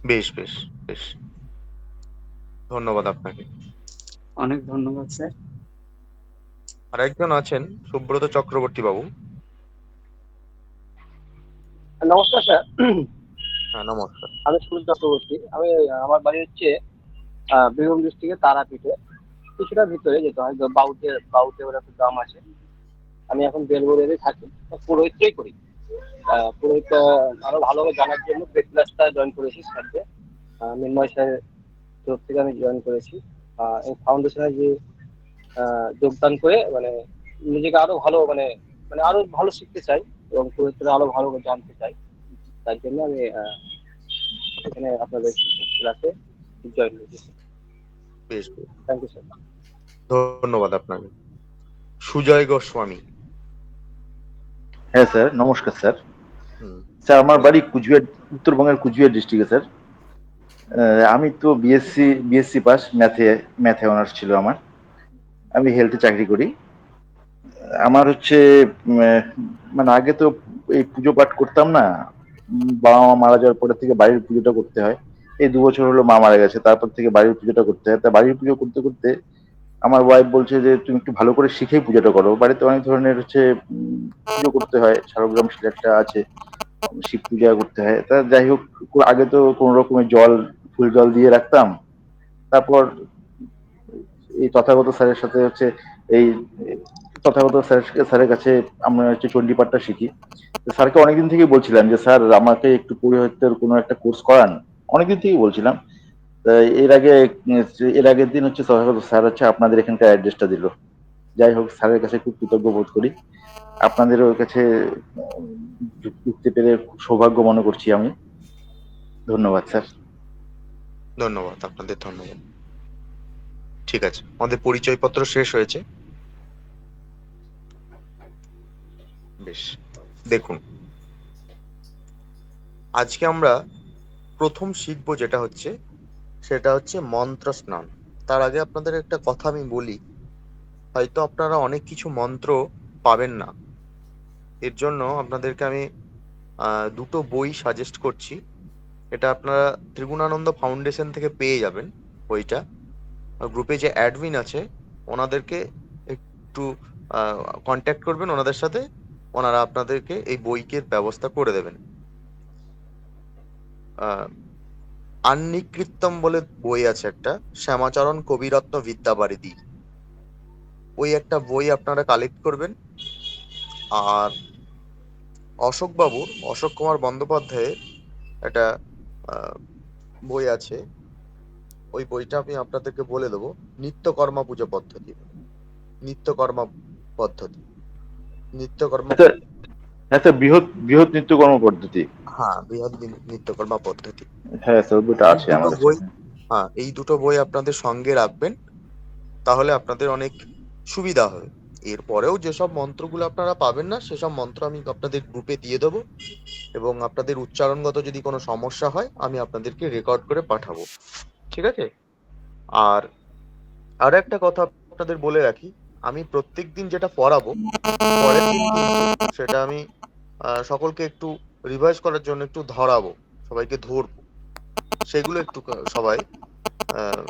Speaker 3: বেশ বেশ বেশ, ধন্যবাদ আপনাকে।
Speaker 2: অনেক ধন্যবাদ স্যার।
Speaker 3: আর একজন আছেন সুব্রত চক্রবর্তী বাবু।
Speaker 8: নমস্কার স্যার,
Speaker 3: হ্যাঁ নমস্কার।
Speaker 8: আমি সুনীল চক্রবর্তী। আমার বাড়ি হচ্ছে বীরভূম ডিস্ট্রিক্টের তারাপীঠে, কিছুটা ভিতরে যেতে হয়। বাউতে ওর একটা গ্রাম আছে। আমি এখন বেলগড়িয়াতে থাকি, পুরোহিতই করি। পুরোহিত আরো ভালোভাবে জানার জন্য ব্রেক ক্লাসটা জয়েন করেছি স্যারকে, মৃন্ময় স্যারের তরফ থেকে আমি জয়েন করেছি। এই ফাউন্ডেশনে যে যোগদান করে মানে নিজেকে আরো ভালো মানে মানে আরো ভালো শিখতে চাই এবং পুরোহিতরা আরো ভালো করে জানতে চাই। তার জন্য আমি এখানে আপনাদের ক্লাসে জয়েন করেছি।
Speaker 3: বেশ বেশ,
Speaker 8: থ্যাংক ইউ স্যার।
Speaker 3: ধন্যবাদ আপনাকে। সুজয় গোস্বামী।
Speaker 9: হ্যাঁ স্যার, নমস্কার স্যার।
Speaker 3: হুম,
Speaker 9: স্যার আমার বাড়ি কুচবিহার, উত্তরবঙ্গের কুচবিহার ডিস্ট্রিক্টে স্যার। আমি তো বিএসসি পাস, ম্যাথে অনার্স ছিল আমার। আমি হেলথে চাকরি করি। আমার হচ্ছে মানে আগে তো এই পুজো পাঠ করতাম না। বাবা মা মারা যাওয়ার পরে থেকে বাড়ির পুজোটা করতে হয়। এই 2 বছর হলো মা মারা গেছে, তারপর থেকে বাড়ির পুজোটা করতে হয়। তা বাড়ির পুজো করতে করতে আমার ওয়াইফ বলছে যে তুমি একটু ভালো করে শিখেই পুজোটা করো। বাড়িতে অনেক ধরনের হচ্ছে পুজো করতে হয়, শালগ্রাম শিলা একটা আছে, শিব পূজা করতে হয়। তা যাই হোক, আগে তো কোন রকমের ফুল জল দিয়ে রাখতাম। তারপর এই তথাগত স্যারের সাথে হচ্ছে এই তথাগত স্যারের কাছে আমরা হচ্ছে চণ্ডীপাঠটা শিখি। তো স্যারকে অনেকদিন থেকেই বলছিলাম যে স্যার আমাকে একটু পুরোহিতের কোনো একটা কোর্স করান, অনেকদিন থেকেই বলছিলাম। তা এর আগের দিন হচ্ছে তথাগত স্যার হচ্ছে আপনাদের এখানকার অ্যাড্রেসটা দিল। যাই হোক, স্যারের কাছে খুব কৃতজ্ঞ বোধ করি। আপনাদেরও কাছে যুক্তি পেরে খুব সৌভাগ্য মনে করছি আমি। ধন্যবাদ স্যার।
Speaker 3: ধন্যবাদ আপনাদের, ধন্যবাদ। ঠিক আছে, আমাদের পরিচয়পত্র শেষ হয়েছে। বেশ, দেখুন আজকে আমরা প্রথম শিখবো যেটা হচ্ছে সেটা হচ্ছে মন্ত্র স্নান। তার আগে আপনাদের একটা কথা আমি বলি, হয়তো আপনারা অনেক কিছু মন্ত্র পাবেন না, এর জন্য আপনাদেরকে আমি দুটো বই সাজেস্ট করছি। এটা আপনারা ত্রিগুণানন্দ ফাউন্ডেশন থেকে পেয়ে যাবেন বইটা। গ্রুপে যে অ্যাডমিন আছে ওনাদেরকে একটু কন্ট্যাক্ট করবেন ওনাদের সাথে, ওনারা আপনাদেরকে এই বইকের ব্যবস্থা করে দেবেন। আন্নিকৃত্যম বলে বই আছে একটা, শ্যামাচরণ কবিরত্ন বিদ্যাবারিধি, ওই একটা বই আপনারা কালেক্ট করবেন। আর অশোক কুমার বন্দ্যোপাধ্যায়ের একটা বই আছে, ওই বইটা আমি আপনাদেরকে বলে দেবো, নিত্যকর্মা পুজো পদ্ধতি। নিত্যকর্মা পদ্ধতি, নিত্যকর্মা।
Speaker 9: হ্যাঁ স্যার, বৃহৎ বৃহৎ নৃত্যকর্ম পদ্ধতি।
Speaker 3: হ্যাঁ, বৃহৎ নৃত্যকর্মা পদ্ধতি।
Speaker 9: হ্যাঁ স্যার, দুটো
Speaker 3: এই
Speaker 9: আছে
Speaker 3: দুটো
Speaker 9: আমাদের
Speaker 3: বই,
Speaker 9: সাথে।
Speaker 3: হ্যাঁ এই দুটো বই আপনাদের সঙ্গে রাখবেন, তাহলে আপনাদের অনেক সুবিধা হবে। এরপরেও যেসব মন্ত্রগুলো আপনারা পাবেন না, সেসব মন্ত্র আমি আপনাদের গ্রুপে দিয়ে দেবো, এবং আপনাদের উচ্চারণগত যদি কোনো সমস্যা হয় আমি আপনাদেরকে রেকর্ড করে পাঠাবো, ঠিক আছে? আর আরো একটা কথা আপনাদের বলে রাখি, আমি প্রত্যেক দিন যেটা পড়াবো, পরের দিন কিন্তু সেটা আমি সকলকে একটু রিভাইজ করার জন্য একটু ধরাবো, সবাইকে ধরবো, সেগুলো একটু সবাই আহ,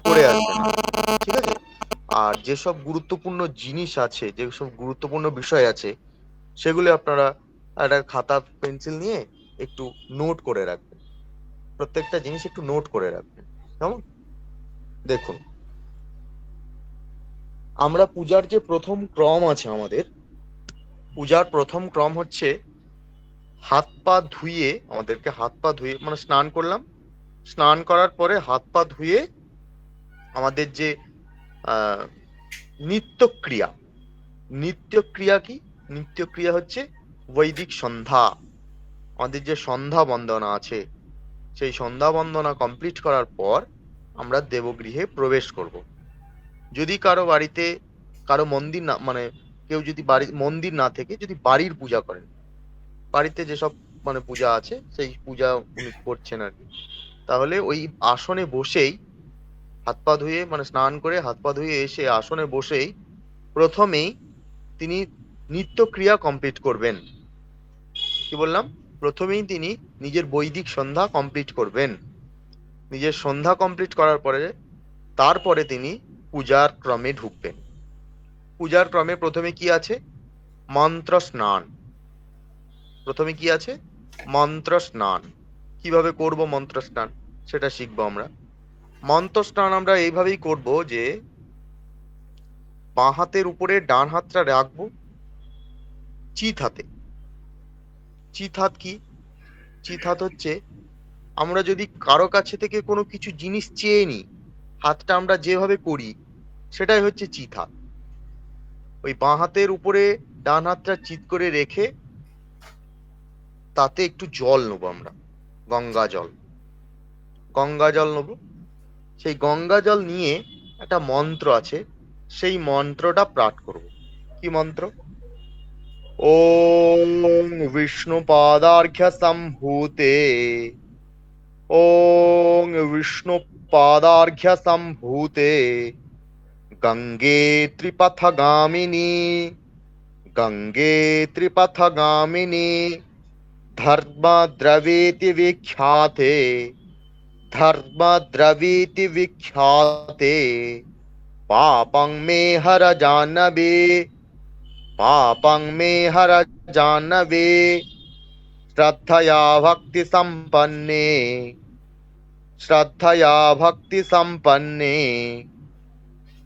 Speaker 3: করে আসবে না, ঠিক আছে? আর যেসব গুরুত্বপূর্ণ জিনিস আছে, যেসব গুরুত্বপূর্ণ বিষয় আছে, সেগুলো আপনারা একটা খাতা পেন্সিল নিয়ে একটু নোট করে রাখবেন, প্রত্যেকটা জিনিস একটু নোট করে রাখবেন, কেমন? দেখুন, আমরা পূজার যে প্রথম ক্রম আছে আমাদের, পূজার প্রথম ক্রম হচ্ছে হাত পা ধুয়ে, আমাদেরকে হাত পা ধুয়ে মানে স্নান করলাম, স্নান করার পরে হাত পা ধুয়ে আমাদের যে আহ নিত্যক্রিয়া, নিত্যক্রিয়া কি? নিত্যক্রিয়া হচ্ছে বৈদিক সন্ধ্যা, আমাদের যে সন্ধ্যা বন্দনা আছে, সেই সন্ধ্যা বন্দনা কমপ্লিট করার পর আমরা দেবগৃহে প্রবেশ করব। যদি কারো বাড়িতে কারো মন্দির না, মানে কেউ যদি বাড়ি মন্দির না থেকে যদি বাড়ির পূজা করেন, বাড়িতে যেসব মানে পূজা আছে সেই পূজা উনি করছেন আর কি, তাহলে ওই আসনে বসেই হাত পা ধুয়ে মানে স্নান করে হাত পা ধুয়ে এসে আসনে বসেই প্রথমেই তিনি নিত্যক্রিয়া কমপ্লিট করবেন। কি বললাম? প্রথমেই তিনি নিজের বৈদিক সন্ধ্যা কমপ্লিট করবেন। নিজের সন্ধ্যা কমপ্লিট করার পরে তারপরে তিনি পূজার ক্রমে ঢুকবেন। পূজার ক্রমে প্রথমে কি আছে? মন্ত্র স্নান। প্রথমে কি আছে? মন্ত্র স্নান। কিভাবে করব মন্ত্র স্নান সেটা শিখবো আমরা। মন্ত্র স্নান আমরা এইভাবেই করব যে বাঁ হাতের উপরে ডান হাতটা রাখবো চিত হাতে। চিত হাত কি? চিত হাত হচ্ছে আমরা যদি কারো কাছে থেকে কোনো কিছু জিনিস চেয়ে নিই, হাতটা আমরা যেভাবে করি সেটাই হচ্ছে চিত হাত। ওই বাঁ হাতের উপরে ডান হাতটা চিত করে রেখে তাতে একটু জল নেবো আমরা, গঙ্গা জল। গঙ্গা জল নেবো। সেই গঙ্গা জল নিয়ে একটা মন্ত্র আছে, সেই মন্ত্রটা পাঠ করব। কি মন্ত্র? ওম বিষ্ণু পাদার্ঘ্য সম্ভূতে, ওং বিষ্ণু পাদার্ঘ্য সম্ভূতে, গঙ্গে ত্রিপথগামিনী, গঙ্গে ত্রিপথগামিনী, ধর্মদ্রবেতি বিখ্যাতে, ধর্মদ্রবেতি বিখ্যাতে, পাপং মে হর জাহ্নবে, পাপং মে হর জাহ্নবে, শ্রদ্ধয়া ভক্তি সম্পন্নে, শ্রদ্ধয়া ভক্তি সম্পন্নে,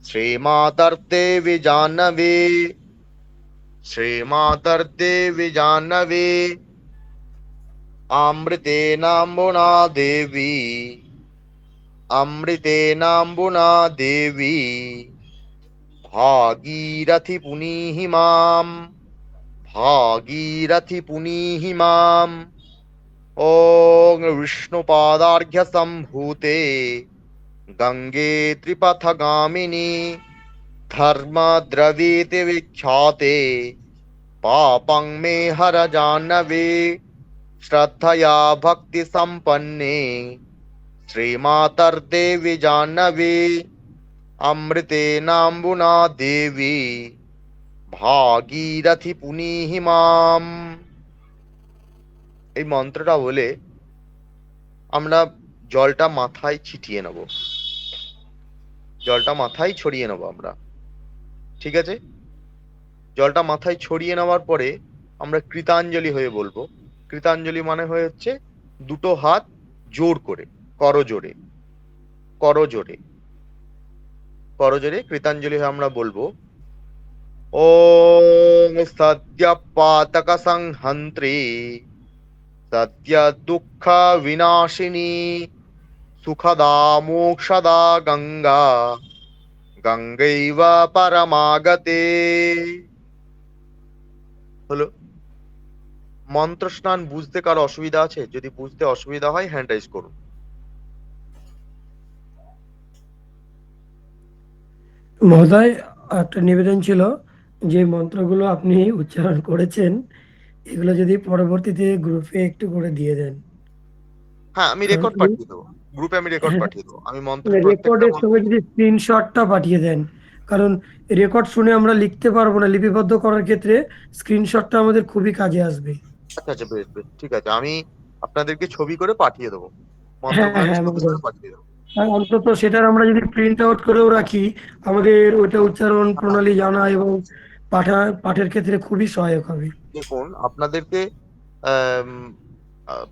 Speaker 3: শ্রীমাতর্দেবী জাহ্নবে, শ্রীমাতর্দেবী জাহ্নবে, অমৃতেনাম্বুনা দেবী, অমৃতেনাম্বুনা দেবী, ভাগীরথী পুনীহি মাম, ভাগীরথী পুনীহি মাম। ওং বিষ্ণুপাদার্ঘ্য সম্ভূতে, গঙ্গে ত্রিপথগামিনী, ধর্মদ্রবেতি বিখ্যাতে, পাপং মে হর জাহ্নবে, শ্রদ্ধয়া ভক্তি সম্পন্নে, শ্রীমাতর্দেবী জাহ্নবে, অমৃতেনাম্বুনা দেবী, ভাগীরথী পুনীহি মাম। এই মন্ত্রটা বলে আমরা জলটা মাথায় ছিটিয়ে নেব, জলটা মাথায় ছড়িয়ে নেব আমরা, ঠিক আছে? জলটা মাথায় ছড়িয়ে নেওয়ার পরে আমরা কৃতাঞ্জলি হয়ে বলবো। কৃতাঞ্জলি মানে হচ্ছে দুটো হাত জোর করে, করজোড়ে, করজোড়ে, করজোড়ে কৃতাঞ্জলি হয়ে আমরা বলবো ওং সদ্য পাতক সংহন্ত্রী, সদ্য দুঃখ বিনাশিনী, সুখদা মোক্ষদা গঙ্গা, গঙ্গৈব পরমাগতে। হলো। মন্ত্র স্নান বুঝতে কারো অসুবিধা আছে? যদি বুঝতে অসুবিধা হয় হ্যান্ড রাইজ করুন।
Speaker 6: মহোদয়, একটা নিবেদন ছিল, যে মন্ত্রগুলো আপনি উচ্চারণ করেছেন এগুলো যদি পরবর্তীতে গ্রুপে একটু করে দিয়ে দেন।
Speaker 3: হ্যাঁ, আমি
Speaker 6: কারণ
Speaker 3: রেকর্ড পাঠিয়ে দেবো। গ্রুপে আমি রেকর্ড পাঠিয়ে দেবো। আমি মন্ত্রের প্রত্যেকটা
Speaker 6: রেকর্ডের
Speaker 3: মন্ত্র।
Speaker 6: সঙ্গে যদি স্ক্রিনশটটা পাঠিয়ে দেন, কারণ রেকর্ড শুনে আমরা লিখতে পারবো না, লিপিবদ্ধ করার ক্ষেত্রে স্ক্রিনশটটা আমাদের খুবই কাজে আসবে।
Speaker 3: আচ্ছা আচ্ছা, বেশ বেশ, ঠিক আছে, আমি আপনাদেরকে ছবি করে পাঠিয়ে দেবো।
Speaker 6: হ্যাঁ
Speaker 3: মন্ত্রগুলো আমি
Speaker 6: হ্যাঁ
Speaker 3: ছবি করে
Speaker 6: মহোদয়,
Speaker 3: পাঠিয়ে দেবো।
Speaker 6: আর অন্তত সেটার আমরা যদি প্রিন্ট আউট করেও রাখি, আমাদের ওইটা উচ্চারণ প্রণালী জানা এবং পাঠের ক্ষেত্রে খুবই সহায়ক হবে।
Speaker 3: দেখুন, আপনাদেরকে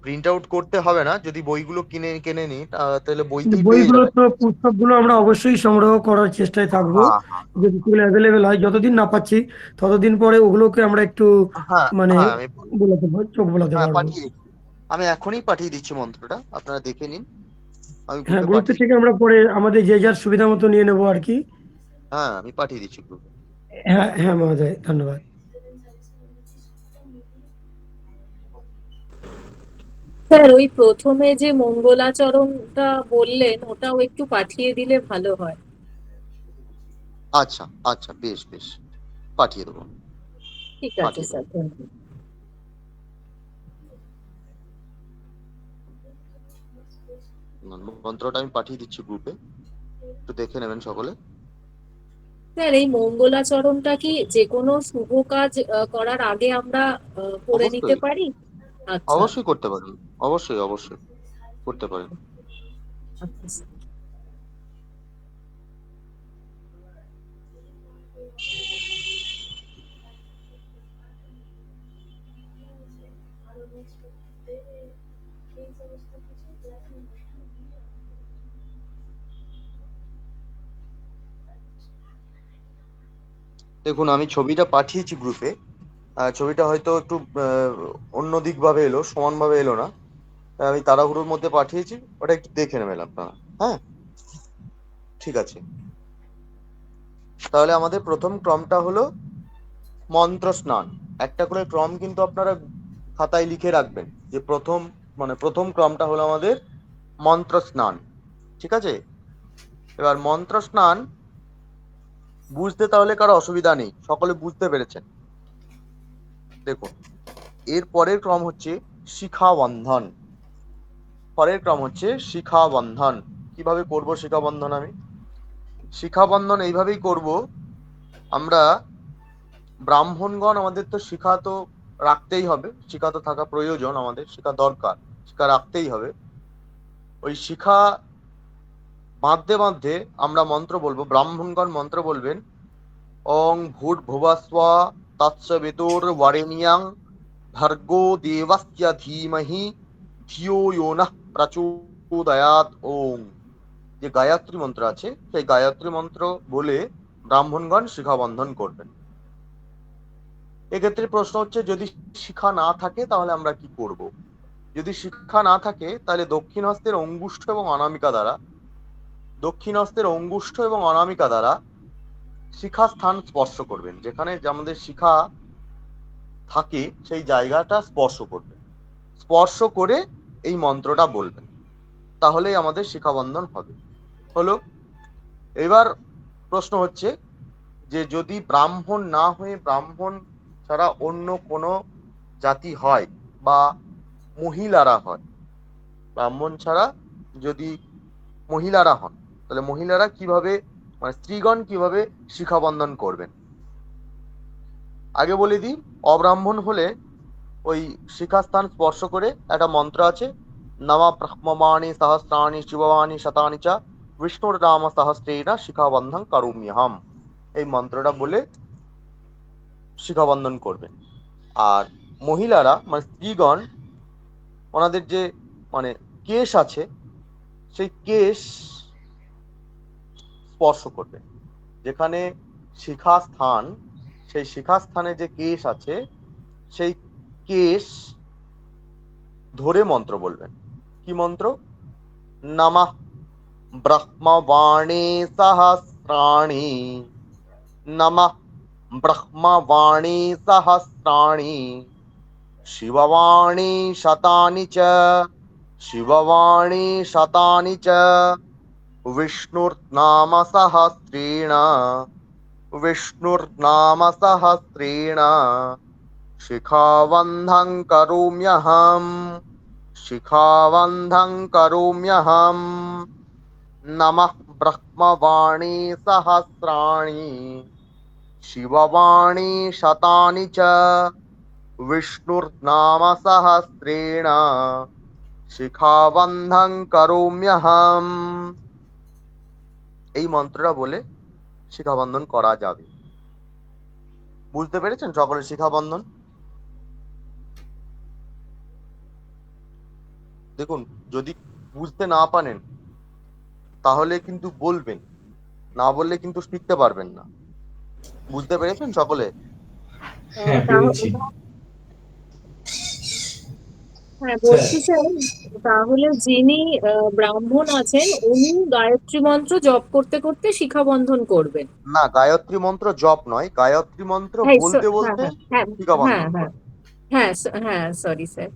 Speaker 3: প্রিন্ট আউট করতে হবে না। যদি বইগুলো কিনে কিনে নিই তাহলে
Speaker 6: কিন্তু
Speaker 3: বইতেই পেয়ে
Speaker 6: বইগুলো
Speaker 3: যাবেন।
Speaker 6: তো, পুস্তকগুলো আমরা অবশ্যই সংগ্রহ করার চেষ্টায় থাকবো।
Speaker 3: হ্যাঁ হ্যাঁ
Speaker 6: যদি স্কুল অ্যাভেলেবেল হয়, যতদিন না পাচ্ছি ততদিন পরে ওগুলোকে আমরা একটু
Speaker 3: হ্যাঁ
Speaker 6: মানে
Speaker 3: হ্যাঁ, আমি
Speaker 6: বোলাতে চোখ বোলাতে
Speaker 3: হ্যাঁ
Speaker 6: পারবো।
Speaker 3: পাঠিয়ে দিচ্ছি। আমি এখনই পাঠিয়ে দিচ্ছি মন্ত্রটা, আপনারা দেখে নিন। আমি
Speaker 6: হ্যাঁ,
Speaker 3: গ্রুপে
Speaker 6: গ্রুপে
Speaker 3: পাঠিয়ে,
Speaker 6: থেকে আমরা পরে আমাদের যে যার সুবিধা মতো নিয়ে নেবো আর কি।
Speaker 3: হ্যাঁ আমি পাঠিয়ে দিচ্ছি গ্রুপে।
Speaker 6: হ্যাঁ হ্যাঁ মহোদয়, ধন্যবাদ।
Speaker 5: স্যার, ওই প্রথমে যে মঙ্গলাচরণটা বললেন ওটাও একটু পাঠিয়ে দিলে ভালো হয়।
Speaker 3: আচ্ছা আচ্ছা, বেশ বেশ, পাঠিয়ে দেবো,
Speaker 5: ঠিক আছে
Speaker 3: পাঠিয়ে
Speaker 5: স্যার,
Speaker 3: দেবো।
Speaker 5: Thank you.
Speaker 3: মন্ত্রটা আমি পাঠিয়ে দিচ্ছি গ্রুপে, একটু দেখে নেবেন সকলে।
Speaker 5: স্যার, এই মঙ্গলাচরণটা কি যে কোনো শুভ কাজ করার আগে আমরা করে নিতে
Speaker 3: অবশ্যই,
Speaker 5: পারি? আচ্ছা
Speaker 3: অবশ্যই করতে পারেন, অবশ্যই অবশ্যই করতে পারেন।
Speaker 5: আচ্ছা স্যার।
Speaker 3: দেখুন, আমি ছবিটা পাঠিয়েছি গ্রুপে। ছবিটা হয়তো একটু অন্য দিক ভাবে এলো, সমান ভাবে এলো না। তাই আমি তাড়াহুড়োর মধ্যে পাঠিয়েছি, ওটা একটু দেখে নেবেন আপনারা। হ্যাঁ, ঠিক আছে। তাহলে আমাদের প্রথম ক্রমটা হলো মন্ত্র স্নান। একটা করে ক্রম কিন্তু আপনারা খাতায় লিখে রাখবেন, যে প্রথম ক্রমটা হলো আমাদের মন্ত্র স্নান। ঠিক আছে? এবার মন্ত্র স্নান বুঝতে তাহলে কারো অসুবিধা নেই, সকলে বুঝতে পেরেছেন। দেখুন, এর পরের ক্রম হচ্ছে শিখা বন্ধন। পরের ক্রম হচ্ছে শিখা বন্ধন। কিভাবে করব শিখা বন্ধন? আমি শিখা বন্ধন এইভাবেই করব। আমরা ব্রাহ্মণগণ, আমাদের তো শিখা তো রাখতেই হবে, শিখা তো থাকা প্রয়োজন, আমাদের শিখা দরকার, শিখা রাখতেই হবে। ওই শিখা বাঁধতে বাঁধতে আমরা মন্ত্র বলবো, ব্রাহ্মণগণ মন্ত্র বলবেন, ওং ভূট ভুবস্বা তৎসবিতুর বরেণ্যং ভর্গো দেবস্য ধীমহি ধিয়ো यो নঃ প্রচোদয়াৎ। ওং। যে গায়ত্রী মন্ত্র আছে, সেই গায়ত্রী মন্ত্র বলে ব্রাহ্মণগণ শিখা বন্ধন করবেন। এক্ষেত্রে প্রশ্ন হচ্ছে, যদি শিখা না থাকে তাহলে আমরা কি করব? যদি শিক্ষা না থাকে তাহলে দক্ষিণ হস্তের অঙ্গুষ্ঠ এবং অনামিকা দ্বারা শিখা স্থান স্পর্শ করবেন। যেখানে আমাদের শিখা থাকে সেই জায়গাটা স্পর্শ করবেন, স্পর্শ করে এই মন্ত্রটা বলবেন, তাহলেই আমাদের শিখা বন্ধন হবে। হলো। এবার প্রশ্ন হচ্ছে যে যদি ব্রাহ্মণ না হয়ে ব্রাহ্মণ ছাড়া অন্য কোনো জাতি হয় বা মহিলারা হয়, ব্রাহ্মণ ছাড়া যদি মহিলারা হন, তাহলে মহিলারা কিভাবে, মানে স্ত্রীগণ কিভাবে শিখা বন্ধন করবেন? আগে বলে দিই, অব্রাহ্মণ হলে ওই শিখাস্থান স্পর্শ করে একটা মন্ত্র আছে, নমা ব্রহ্মবাণী সহস্রাণি শিববাণী শতানি চ বিষ্ণুর নাম সহস্রেণা শিখাবন্ধন কারুম্যহম। এই মন্ত্রটা বলে শিখাবন্ধন করবেন। আর মহিলারা মানে স্ত্রীগণ, ওনাদের যে মানে কেশ আছে, সেই কেশ স্পর্শ করবেন। যেখানে শিখাস্থান, সেই শিখাস্থানে যে কেশ আছে, সেই কেশ ধরে মন্ত্র বলবেন। কি মন্ত্র? নমঃ ব্রহ্মবাণী সহস্রাণি, নমঃ ব্রহ্মবাণী সহস্রাণি শিববাণী শতানি চ শিববাণী শতানি চ বিষ্ণুর্নাম সহস্রেণ বিষ্ণুর্নাম সহস্রেণ শিখাবন্ধং করোম্যহম শিখাবন্ধং করোম্যহম নমঃ ব্রহ্মবাণী সহস্রাণি শিববাণী শতানি চ বিষ্ণুর্নাম সহস্রেণ শিখাবন্ধং করোম্যহম। এই মন্ত্রটা বলে শিখাবন্ধন করা যাবে। বুঝতে পেরেছেন সকলের শিখাবন্ধন? দেখুন, যদি বুঝতে না পারেন তাহলে কিন্তু বলবেন, না বললে কিন্তু শিখতে পারবেন না। বুঝতে পেরেছেন সকলে?
Speaker 4: হ্যাঁ, পেরেছি।
Speaker 5: হ্যাঁ, বলছি স্যার, তাহলে যিনি ব্রাহ্মণ আছেন উনি গায়ত্রী মন্ত্র জপ করতে করতে শিখাবন্ধন করবেন।
Speaker 3: না, গায়ত্রী মন্ত্র জপ নয়, গায়ত্রী মন্ত্র
Speaker 5: হ্যাঁ
Speaker 3: বলতে
Speaker 5: হ্যাঁ
Speaker 3: বলতে
Speaker 5: হ্যাঁ হ্যাঁ হ্যাঁ
Speaker 3: শিখাবন্ধন
Speaker 5: হ্যাঁ
Speaker 3: করে।
Speaker 5: হ্যাঁ সরি স্যার।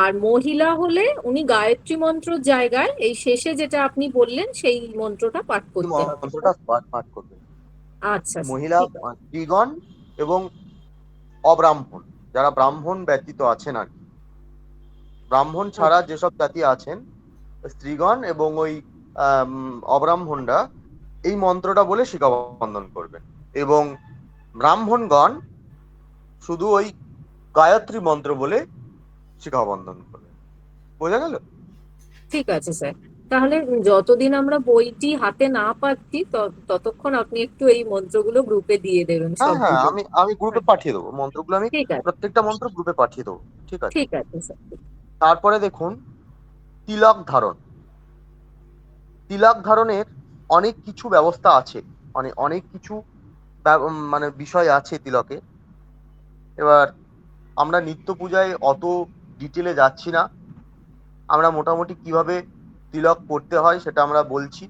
Speaker 5: আর মহিলা হলে উনি গায়ত্রী মন্ত্রর জায়গায় এই শেষে যেটা আপনি বললেন সেই মন্ত্রটা পাঠ
Speaker 3: এই
Speaker 5: করতে হবে।
Speaker 3: মন্ত্রটা পাঠ করবেন
Speaker 5: আচ্ছা স্যার,
Speaker 3: মহিলা,
Speaker 5: ঠিক আছে।
Speaker 3: স্ত্রীগণ এবং অব্রাহ্মণ, যারা ব্রাহ্মণ ব্যতীত আছেন আর কি। ব্রাহ্মণ ছাড়া যেসব জাতি আছেন, স্ত্রীগণ এবং ওই অব্রাহ্মণরা এই মন্ত্রটা বলে শিখাবন্ধন করবেন, এবং ব্রাহ্মণগণ শুধু ওই গায়ত্রী মন্ত্র বলে শিখাবন্ধন করবেন। বোঝা গেল?
Speaker 5: ঠিক আছে স্যার। তাহলে যতদিন আমরা বইটি হাতে না পাচ্ছি ততক্ষণ আপনি একটু এই মন্ত্রগুলো গ্রুপে দিয়ে দেবেন
Speaker 3: হ্যাঁ হ্যাঁ,
Speaker 5: সবগুলো।
Speaker 3: আমি গ্রুপে পাঠিয়ে দেবো মন্ত্রগুলো, আমি
Speaker 5: ঠিক আছে,
Speaker 3: প্রত্যেকটা মন্ত্র গ্রুপে পাঠিয়ে দেবো। ঠিক আছে।
Speaker 5: ঠিক আছে স্যার।
Speaker 3: তারপরে দেখুন, তিলক ধারণ। তিলক ধারণের অনেক কিছু ব্যবস্থা আছে, অনেক কিছু মানে বিষয় আছে তিলকে। এবার আমরা নিত্য পূজায় অত ডিটেলে যাচ্ছি না, আমরা মোটামুটি কিভাবে তিলক করতে হয় সেটা আমরা বলছি।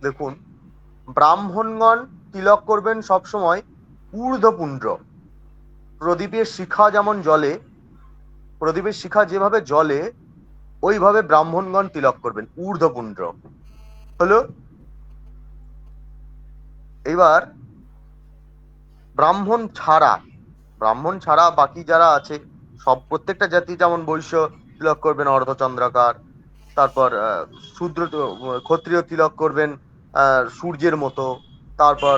Speaker 3: দেখুন, ব্রাহ্মণগণ তিলক করবেন সবসময় ঊর্ধ্বপুণ্ড। প্রদীপের শিখা যেমন জ্বলে, প্রদীপের শিখা যেভাবে জ্বলে ওইভাবে ব্রাহ্মণগণ তিলক করবেন ঊর্ধ্বপুণ্ড। হলো। এবার ব্রাহ্মণ ছাড়া বাকি যারা আছে সব, প্রত্যেকটা জাতি, যেমন বৈশ্য তিলক করবেন অর্ধচন্দ্রাকার, তারপর শূদ্র ক্ষত্রিয় তিলক করবেন সূর্যের মতো, তারপর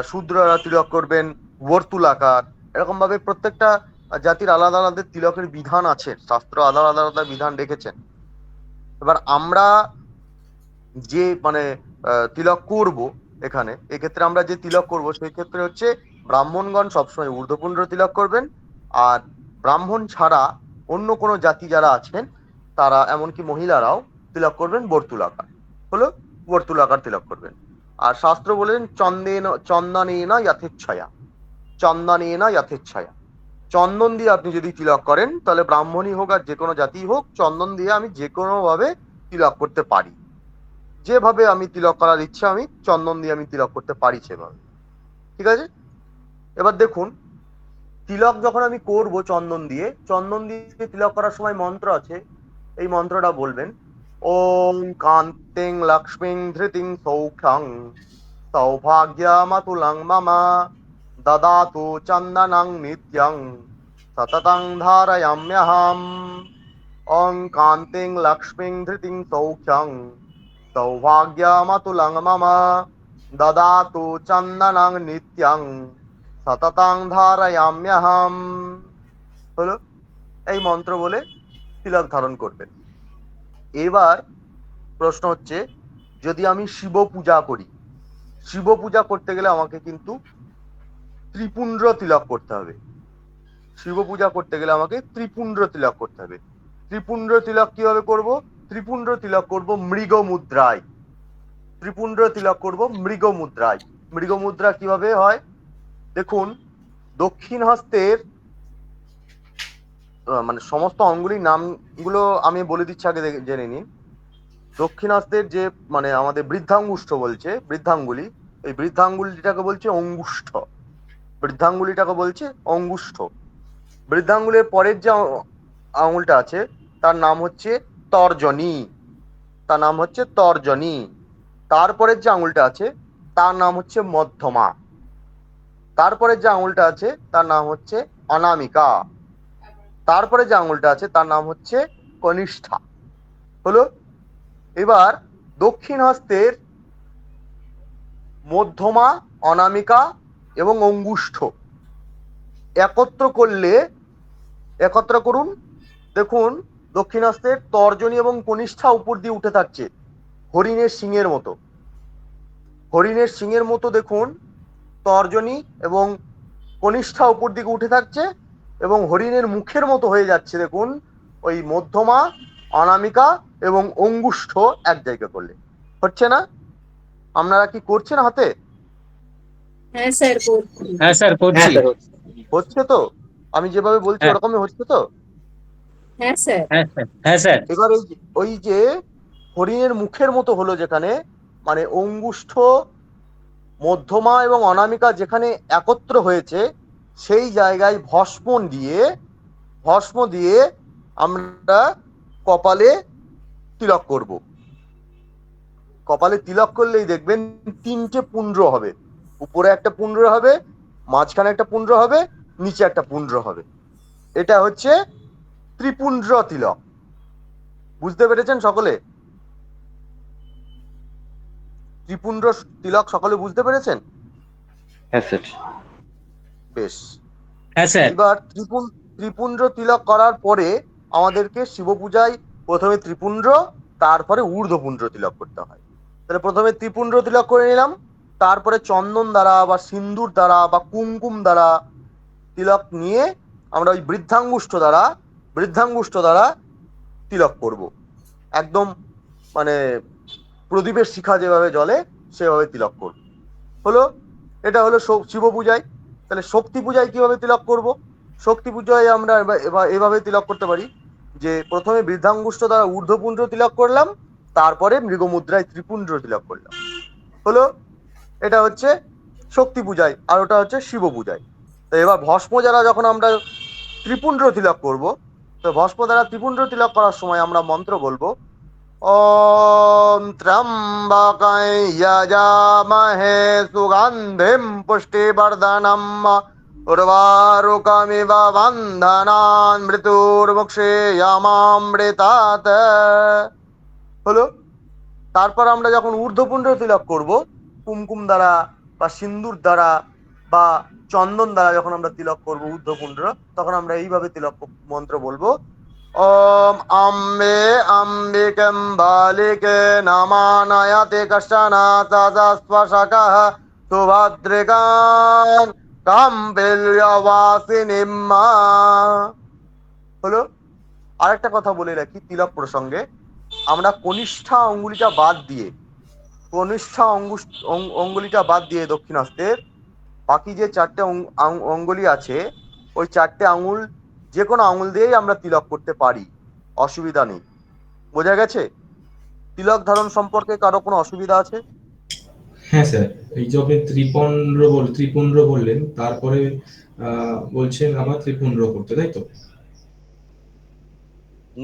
Speaker 3: শূদ্ররা তিলক করবেন বর্তুলাকার। এরকম ভাবে প্রত্যেকটা জাতির আলাদা আলাদা তিলকের বিধান আছে, শাস্ত্র আলাদা আলাদা বিধান রেখেছেন। এবার আমরা যে মানে তিলক করব এখানে, এক্ষেত্রে আমরা যে তিলক করব সেই ক্ষেত্রে হচ্ছে ব্রাহ্মণগণ সবসময় ঊর্ধ্বপুণ্ড তিলক করবেন, আর ব্রাহ্মণ ছাড়া অন্য কোনো জাতি যারা আছেন তারা, এমনকি মহিলারাও তিলক করবেন বর্তুলাকার। হলো, বর্তুলাকার তিলক করবেন। আর শাস্ত্র বলেন চন্দনেনা যথেচ্ছয়া, চন্দনেনা যথেচ্ছয়া। চন্দন দিয়ে আপনি যদি তিলক করেন তাহলে ব্রাহ্মণই হোক আর যে কোনো জাতি হোক, চন্দন দিয়ে আমি যে কোনো ভাবে তিলক করতে পারি। যেভাবে আমি তিলক করার ইচ্ছা, আমি চন্দন দিয়ে আমি তিলক করতে পারি সেভাবে। ঠিক আছে। এবার দেখুন, তিলক যখন আমি করব চন্দন দিয়ে তিলক করার সময় মন্ত্র আছে, এই মন্ত্রটা বলবেন। ওম কান্তিং লক্ষ্মীং ধৃতিং সৌখ্যং সৌভাগ্যমাতুলং মম দদাতু চন্দনং নিত্যং সততং ধারয়াম্যহম। ওম কান্তিং লক্ষ্মীং ধৃতিং সৌখ্যং সৌভাগ্যমাতুলং মম দদাতু চন্দনং নিত্যং সততং ধারয়াম্যহম। হলো, এই মন্ত্র বলে তিলক ধারণ করবেন। এবার প্রশ্ন হচ্ছে, যদি আমি শিব পূজা করি, শিব পূজা করতে গেলে আমাকে কিন্তু ত্রিপুণ্ড তিলক করতে হবে। শিব পূজা করতে গেলে আমাকে ত্রিপুণ্ড তিলক করতে হবে। ত্রিপুণ্ড তিলক কিভাবে করব? ত্রিপুণ্ড তিলক করব মৃগ মুদ্রায়। ত্রিপুণ্ড তিলক করব মৃগ মুদ্রায়। মৃগ মুদ্রা কিভাবে হয়? দেখুন, দক্ষিণ হস্তের মানে সমস্ত অঙ্গুলির নামগুলো আমি বলে দিচ্ছি, আগে জেনে নিন। দক্ষিণ হস্তের যে মানে আমাদের বৃদ্ধাঙ্গুষ্ঠ বলছে, বৃদ্ধাঙ্গুলি, এই বৃদ্ধাঙ্গুলিটাকে বলছে অঙ্গুষ্ঠ। বৃদ্ধাঙ্গুলিটাকে বলছে অঙ্গুষ্ঠ। বৃদ্ধাঙ্গুলের পরের যে আঙুলটা আছে তার নাম হচ্ছে তর্জনী, তার নাম হচ্ছে তর্জনী। তারপরের যে আঙুলটা আছে তার নাম হচ্ছে মধ্যমা। তারপরের যে আঙুলটা আছে তার নাম হচ্ছে অনামিকা। তারপরে যে আঙুলটা আছে তার নাম হচ্ছে কনিষ্ঠা। হলো। এবার দক্ষিণ হস্তের মধ্যমা, অনামিকা এবং অঙ্গুষ্ঠ একত্র করুন। দেখুন দক্ষিণ হস্তের তর্জনী এবং কনিষ্ঠা উপর দিয়ে উঠে থাকছে হরিণের শিঙের মতো। হরিণের শিঙের মতো দেখুন তর্জনী এবং কনিষ্ঠা উপর দিকে উঠে থাকছে এবং হরিণের মুখের মতো হয়ে যাচ্ছে দেখুন ওই মধ্যমা, অনামিকা এবং অঙ্গুষ্ঠ এক জায়গা করলে। হচ্ছে না? আপনারা কি করছেন হাতে?
Speaker 5: হ্যাঁ স্যার, করছি।
Speaker 10: হ্যাঁ স্যার
Speaker 2: হ্যাঁ
Speaker 10: করছি।
Speaker 2: স্যার হচ্ছে।
Speaker 3: হচ্ছে তো? আমি যেভাবে বলছি
Speaker 10: হ্যাঁ
Speaker 3: ওরকমই হচ্ছে তো?
Speaker 5: হ্যাঁ স্যার।
Speaker 10: হ্যাঁ স্যার হ্যাঁ স্যার
Speaker 3: এবার ওই যে হরিণের মুখের মতো হলো যেখানে, মানে অঙ্গুষ্ঠ, মধ্যমা এবং অনামিকা যেখানে একত্র হয়েছে সেই জায়গায় ভস্ম দিয়ে আমরা কপালে তিলক করব। কপালে তিলক করলেই দেখবেন 3টে পুণ্ড্র হবে। উপরে একটা পুণ্ড্র হবে, মাঝখানে একটা পুণ্ড্র হবে, নিচে একটা পুণ্ড্র হবে। এটা হচ্ছে ত্রিপুণ্ড্র তিলক। বুঝতে পেরেছেন সকলে? ত্রিপুণ্ড্র তিলক সকলে বুঝতে পেরেছেন?
Speaker 9: হ্যাঁ স্যার।
Speaker 3: বেশ।
Speaker 10: হ্যাঁ স্যার
Speaker 3: এবার ত্রিপুণ্ড্র তিলক করার পরে আমাদেরকে শিব পূজায় প্রথমে ত্রিপুণ্ড্র, তারপরে ঊর্ধ্বপুণ্ড্র তিলক করতে হয়। তাহলে প্রথমে ত্রিপুণ্ড্র তিলক করে নিলাম, তারপরে চন্দন দ্বারা বা সিন্দুর দ্বারা বা কুমকুম দ্বারা তিলক নিয়ে আমরা ওই বৃদ্ধাঙ্গুষ্ঠ দ্বারা তিলক করব। একদম মানে প্রদীপের শিখা যেভাবে জ্বলে সেভাবে তিলক করব। হলো। এটা হলো শিব পূজায়। তাহলে শক্তি পূজায় কিভাবে তিলক করব? শক্তি পূজায় আমরা এভাবে তিলক করতে পারি যে প্রথমে বৃদ্ধাঙ্গুষ্ঠ দ্বারা ঊর্ধ্বপুণ্ড্র তিলক করলাম, তারপরে মৃগমুদ্রায় ত্রিপুণ্ড্র তিলক করলাম। হলো। এটা হচ্ছে শক্তি পূজায়, আর ওটা হচ্ছে শিব পূজায়। তো এবার ভস্ম যারা যখন আমরা ত্রিপুণ্ড্র তিলক করব, তো ভস্ম দ্বারা ত্রিপুণ্ড্র তিলক করার সময় আমরা মন্ত্র বলবো ওম ত্র্যম্বকায় যজামহে সুগন্ধিম পুষ্টিবর্ধনম উর্বারুকমিব বন্ধনান মৃত্যুর্মুক্ষেয়মামৃতাৎ। হলো। তারপর আমরা যখন ঊর্ধ্বপুণ্ড্র তিলক করব, কুমকুম দ্বারা বা সিন্দুর দ্বারা বা চন্দন দ্বারা যখন আমরা তিলক করব ঊর্ধ্বপুণ্ড্র, তখন আমরা এইভাবে তিলক মন্ত্র বলবো ওম আম্বে আম্বিকম বালিকে নামানয়তে কশ্চন সজস্পশকঃ সুভদ্রিকাং কাম্বিল্যবাসিনীম। হলো। আরেকটা কথা বলে রাখি তিলক প্রসঙ্গে, আমরা কনিষ্ঠা অঙ্গুলিটা বাদ দিয়ে দক্ষিণ হস্তের বাকি যে 4টে অঙ্গুলি আছে ওই 4টে আঙুল যে কোনো আঙুল দিয়েই আমরা তিলক করতে পারি, অসুবিধা নেই। বোঝা গেছে? তিলক ধারণ সম্পর্কে কারো কোনো অসুবিধা আছে?
Speaker 4: হ্যাঁ স্যার, এই যে আপনি ত্রিপুণ্ড্র বললেন, তারপরে বলছেন আবার ত্রিপুণ্ড্র করতে, তাই তো?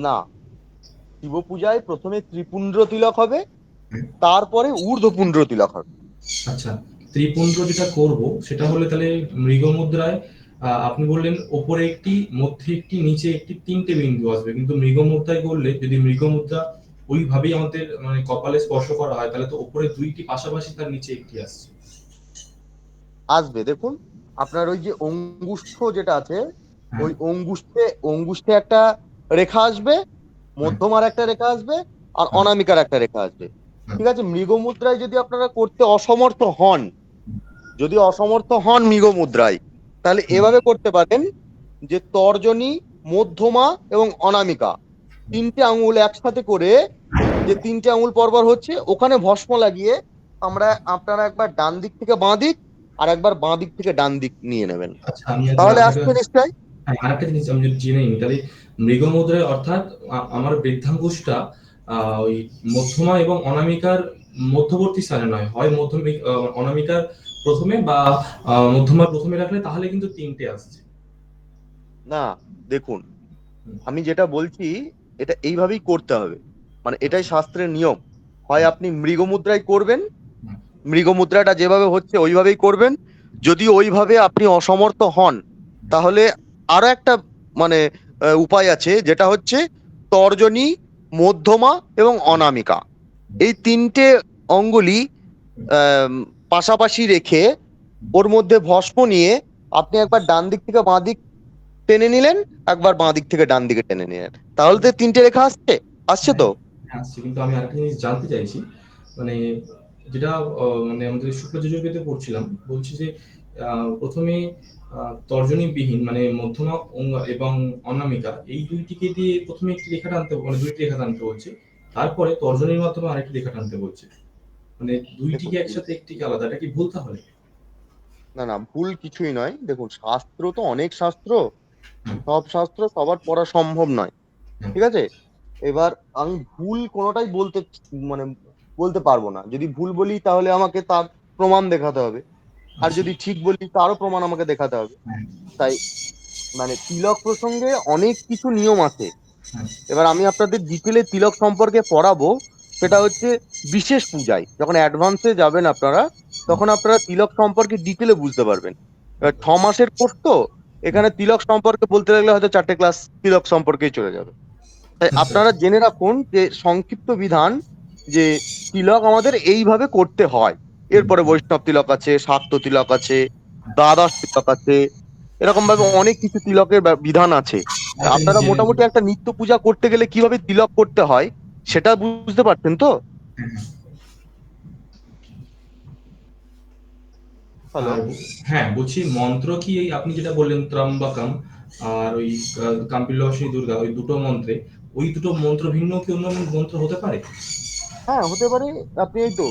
Speaker 3: না, শিব পূজায় প্রথমে ত্রিপুণ্ড্র তিলক হবে, তারপরে ঊর্ধ্বপুণ্ড্র তিলক হবে।
Speaker 4: আচ্ছা, ত্রিপুণ্ড্র যেটা করব সেটা হলে তাহলে মৃগমুদ্রায় আপনি বললেন ওপরে একটি, মধ্যে একটি, নিচে একটি, 3টে বিন্দু আসবে। কিন্তু মৃগমুদ্রায় করলে যদি মৃগমুদ্রা ওইভাবেই আমাদের মানে কপালে স্পর্শ করা হয়, তাহলে তো ওপরে 2টি পাশাপাশি, তার নিচে একটি
Speaker 3: আসবে। দেখুন আপনার ওই যে অঙ্গুষ্ঠ যেটা আছে, ওই অঙ্গুষ্ঠে একটা রেখা আসবে, মধ্যমার একটা রেখা আসবে, আর অনামিকার একটা রেখা আসবে। ঠিক আছে? মৃগমুদ্রায় যদি আপনারা করতে অসমর্থ হন মৃগমুদ্রায়, তাহলে এভাবে করতে পারেন যে তর্জনী, মধ্যমা এবং অনামিকা 3টে আঙুল একসাথে করে, যে 3টে আঙুল পরপর হচ্ছে ওখানে ভস্ম লাগিয়ে আপনারা একবার ডান দিক থেকে বাঁ দিক আর একবার বাঁ দিক থেকে ডান দিক নিয়ে নেবেন। তাহলে আসবে নিশ্চয়।
Speaker 4: আরেকটা জিনিস আমি যদি জেনে নিই, তাহলে মৃগমুদ্রায় অর্থাৎ আমার বৃদ্ধাঙ্গুষ্ঠটা ওই মধ্যমা এবং অনামিকার মধ্যবর্তী স্থানে নয়, হয় অনামিকার প্রথমে বা মধ্যমা প্রথমে রাখলে তাহলে কিন্তু 3টে আসছে।
Speaker 3: না, দেখুন, আমি যেটা বলছি এটা এইভাবেই করতে হবে, মানে এটাই শাস্ত্রের নিয়ম। হয় আপনি মৃগমুদ্রায় করবেন, মৃগমুদ্রাটা যেভাবে হচ্ছে ওইভাবেই করবেন। যদি ওইভাবে আপনি অসমর্থ হন, তাহলে আরো একটা মানে উপায় আছে, যেটা হচ্ছে তর্জনী, মধ্যমা এবং অনামিকা, এই 3টে অঙ্গুলি আম, পাশাপাশি রেখে ওর মধ্যে ভস্ম নিয়ে আপনি একবার ডান দিক থেকে বাঁ দিক টেনে নিলেন, একবার বাঁ দিক থেকে ডান দিকে টেনে নিলেন, তাহলে তো 3টে রেখা আসছে আসছে তো।
Speaker 4: হ্যাঁ, আসছে। কিন্তু আমি আরেকটা জিনিস জানতে চাইছি, মানে যেটা মানে আমাদের শুক্ল যজুর্বেদে পড়ছিলাম, বলছি যে প্রথমে তর্জনীবিহীন মানে মধ্যমা এবং অনামিকা এই দুইটিকে দিয়ে প্রথমে একটি রেখা টানতে, মানে 2টি রেখা টানতে বলছে, তারপরে তর্জনীর মাধ্যমে আরেকটি রেখা টানতে বলছে, মানে দুইটিকে একসাথে একটিকে আলাদা। এটা কি ভুল তাহলে?
Speaker 3: না না, ভুল কিছুই নয়। দেখুন, শাস্ত্র তো অনেক শাস্ত্র, সব শাস্ত্র সবার পড়া সম্ভব নয়, ঠিক আছে? এবার আমি ভুল কোনোটাই মানে বলতে পারবো না। যদি ভুল বলি তাহলে আমাকে তার প্রমাণ দেখাতে হবে, আর যদি ঠিক বলি তারও প্রমাণ আমাকে দেখাতে হবে। তাই মানে তিলক প্রসঙ্গে অনেক কিছু নিয়ম আছে। এবার আমি আপনাদের ডিটেলে তিলক সম্পর্কে পড়াবো, সেটা হচ্ছে বিশেষ পূজায় যখন অ্যাডভান্সে যাবেন আপনারা, তখন আপনারা তিলক সম্পর্কে ডিটেলে বুঝতে পারবেন। এবার 6 মাসের কোর্স তো, এখানে তিলক সম্পর্কে বলতে লাগলে হয়তো 4টে ক্লাস তিলক সম্পর্কেই চলে যাবে। তাই আপনারা জেনে রাখুন যে সংক্ষিপ্ত বিধান, যে তিলক আমাদের এইভাবে করতে হয়। এরপরে বৈষ্ণব তিলক আছে, শাক্ত তিলক আছে, দ্বাদশ তিলক আছে, এরকম ভাবে অনেক কিছু তিলকের বিধান আছে। আপনারা মোটামুটি একটা নিত্য পূজা করতে গেলে কিভাবে তিলক করতে হয় সেটা বুঝতে পারছেন তো? হ্যালো।
Speaker 4: হ্যাঁ, বলছি মন্ত্র কি এই আপনি যেটা বললেন ত্রম্বকম আর ওই কাম্পিল্যবাসিনী দুর্গা, ওই দুটো মন্ত্রে, ওই দুটো মন্ত্র ভিন্ন কি অন্য মন্ত্র হতে পারে?
Speaker 3: হ্যাঁ, হতে পারে। আপনি এই তো